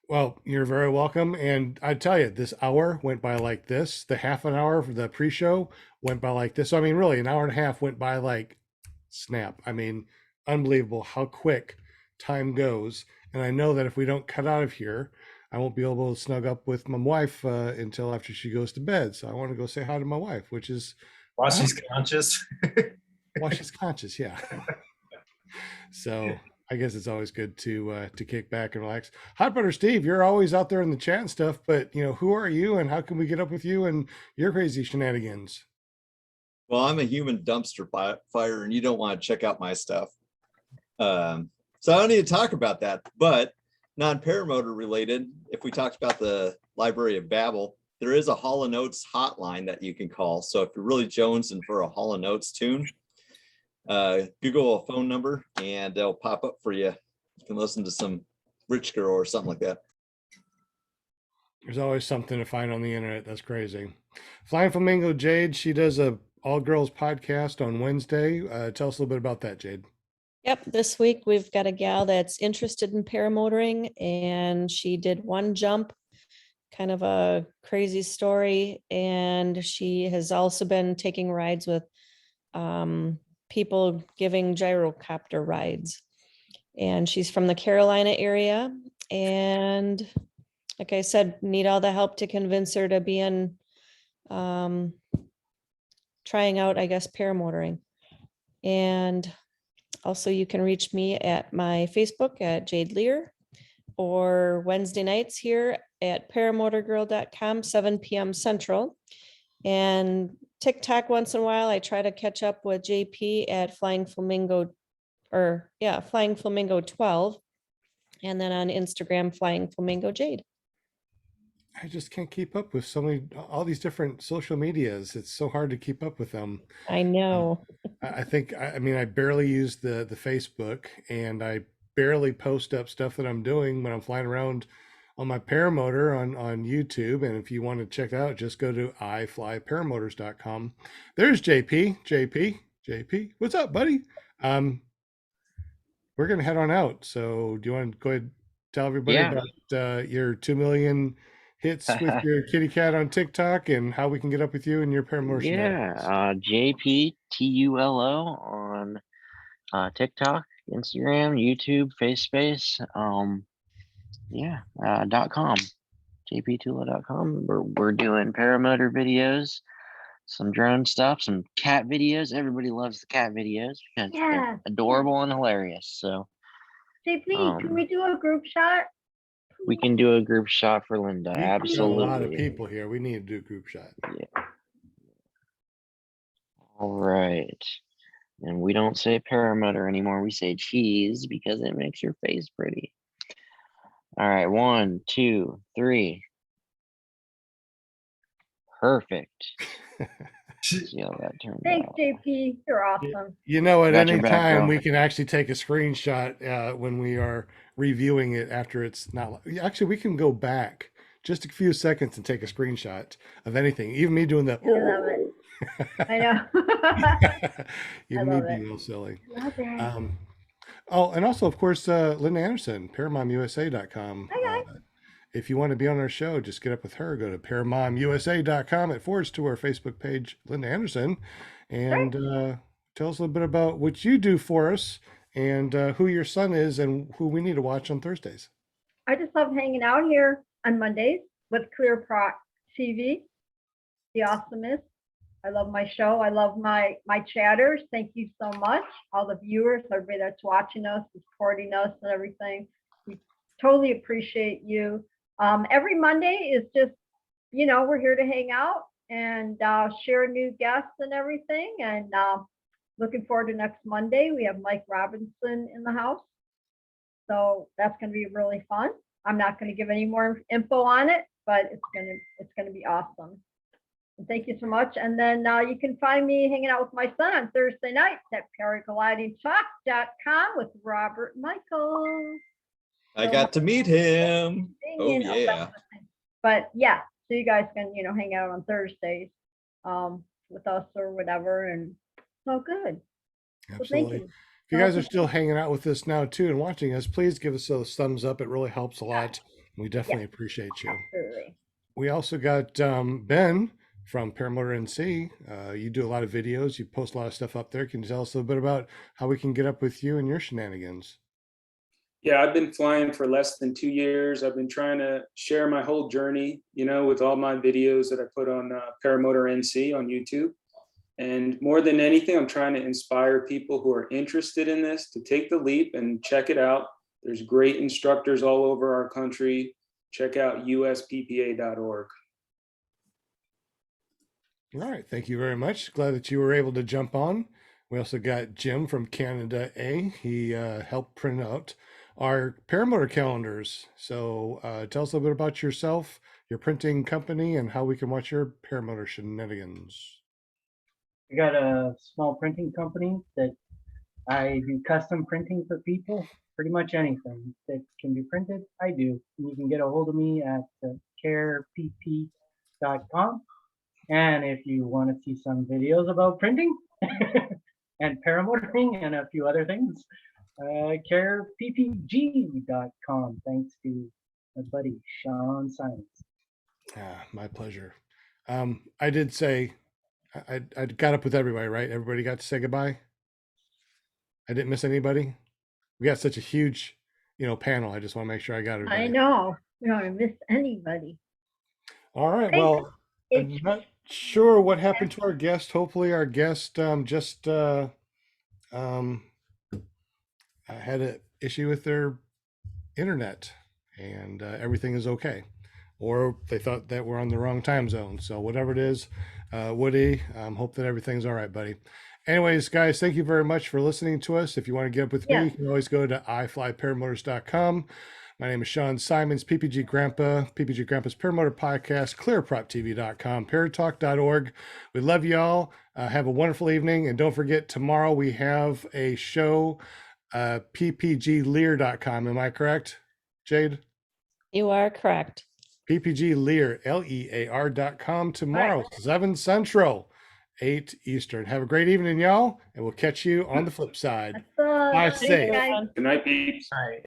Well, you're very welcome. And I tell you, this hour went by like this. The half an hour for the pre-show went by like this. So, I mean, really, an hour and a half went by like snap. I mean, unbelievable how quick time goes. And I know that if we don't cut out of here, I won't be able to snug up with my wife until after she goes to bed. So I want to go say hi to my wife, which is
while she's conscious.
While she's conscious, yeah. So I guess it's always good to kick back and relax. Hot Butter Steve, you're always out there in the chat and stuff, but who are you and how can we get up with you and your crazy shenanigans?
Well, I'm a human dumpster fire, and you don't want to check out my stuff. So I don't need to talk about that, but non-paramotor related, if we talked about the Library of Babel, there is a Hall & Oates hotline that you can call. So if you're really jonesing for a Hall & Oates tune, Google a phone number and they'll pop up for you. You can listen to some Rich Girl or something like that.
There's always something to find on the internet. That's crazy. Flying Flamingo Jade, she does a all girls podcast on Wednesday. Tell us a little bit about that, Jade.
Yep, this week we've got a gal that's interested in paramotoring, and she did one jump, kind of a crazy story, and she has also been taking rides with people giving gyrocopter rides. And she's from the Carolina area, and like I said, need all the help to convince her to be in trying out, I guess, paramotoring. And also, you can reach me at my Facebook at Jade Lear, or Wednesday nights here at paramotorgirl.com, 7 p.m. Central. And TikTok once in a while. I try to catch up with JP at Flying Flamingo, Flying Flamingo 12. And then on Instagram, Flying Flamingo Jade.
I just can't keep up with all these different social medias. It's so hard to keep up with them.
I know.
I think, I mean, I barely use the Facebook, and I barely post up stuff that I'm doing when I'm flying around on my paramotor on YouTube. And if you want to check it out, just go to iflyparamotors.com. There's JP. What's up, buddy? We're going to head on out. So do you want to go ahead and tell everybody
Yeah.
about your 2 million hits with your kitty cat on TikTok and how we can get up with you and your paramotor shenanigans?
JPTULO on TikTok, Instagram, YouTube, FaceSpace, .com, jptulo.com. We're doing paramotor videos, some drone stuff, some cat videos. Everybody loves the cat videos because
Yeah.
they're adorable and hilarious. So
JP, can we do a group shot?
we can do a group shot for Linda.
We got
Absolutely.
a lot of people here. We need to do a group shot.
Yeah. All right. And we don't say paramotor anymore. We say cheese because it makes your face pretty. All right. 1, 2, 3. Perfect. See how that turned
Thanks,
out.
JP. You're awesome.
You know, at
Got your
any
back,
time
girl.
we can actually take a screenshot when we are reviewing it after it's not. Actually, we can go back just a few seconds and take a screenshot of anything. Even me doing the.
I love it. I know.
Even
I
me
love
being
it.
real silly.
Love it.
Oh, and also, of course, Linda Anderson, ParamontUSA.com.
Hi, guys.
If you want to be on our show, just get up with her. Go to ParamontUSA.com. It forwards to our Facebook page, Linda Anderson, and tell us a little bit about what you do for us and who your son is and who we need to watch on Thursdays.
I just love hanging out here on Mondays with Clear Pro TV, The Awesomest. I love my show. I love my chatters. Thank you so much. All the viewers, everybody that's watching us, supporting us and everything. We totally appreciate you. Every Monday is just, we're here to hang out and share new guests and everything. And looking forward to next Monday. We have Mike Robinson in the house. So that's going to be really fun. I'm not going to give any more info on it, but it's going to be awesome. And thank you so much. And then you can find me hanging out with my son on Thursday nights at paraglidingtalk.com with Robert Michael.
I got to meet him. Oh, yeah.
But yeah, so you guys can, hang out on Thursdays with us or whatever. And so good.
Absolutely.
So thank you.
If you guys are still hanging out with us now too and watching us, please give us those thumbs up. It really helps a lot. We definitely appreciate you.
Absolutely.
We also got Ben from Paramotor NC. You do a lot of videos. You post a lot of stuff up there. Can you tell us a little bit about how we can get up with you and your shenanigans?
Yeah, I've been flying for less than 2 years. I've been trying to share my whole journey, with all my videos that I put on Paramotor NC on YouTube. And more than anything, I'm trying to inspire people who are interested in this to take the leap and check it out. There's great instructors all over our country. Check out usppa.org.
All right. Thank you very much. Glad that you were able to jump on. We also got Jim from Canada A. He helped print out our paramotor calendars. So tell us a little bit about yourself, your printing company, and how we can watch your paramotor shenanigans.
I got a small printing company that I do custom printing for people. Pretty much anything that can be printed, I do. And you can get a hold of me at carepp.com. And if you want to see some videos about printing and paramotoring and a few other things, careppg.com. Thanks to my buddy Sean Science.
My pleasure. I did say I got up with everybody, right? Everybody got to say goodbye. I didn't miss anybody. We got such a huge, panel. I just want to make sure I got everybody.
I know. We don't miss anybody.
All right. Well, I'm not sure what happened to our guest. Hopefully our guest just had an issue with their internet and everything is okay. Or they thought that we're on the wrong time zone. So whatever it is, Woody, hope that everything's all right, buddy. Anyways, guys, thank you very much for listening to us. If you want to get up with me,
Yeah.
you can always go to iflyparamotors.com. My name is Sean Simons, PPG Grandpa, PPG Grandpa's Paramotor Podcast, clearprop.tv.com, paratalk.org. We love y'all. Have a wonderful evening. And don't forget, tomorrow we have a show, ppglear.com. Am I correct, Jade?
You are correct.
PPG Lear, LEAR.com tomorrow, 7 Central, 8 Eastern. Have a great evening, y'all, and we'll catch you on the flip side.
So,
Bye,
thanks,
safe.
guys.
Good night, peeps.
All right.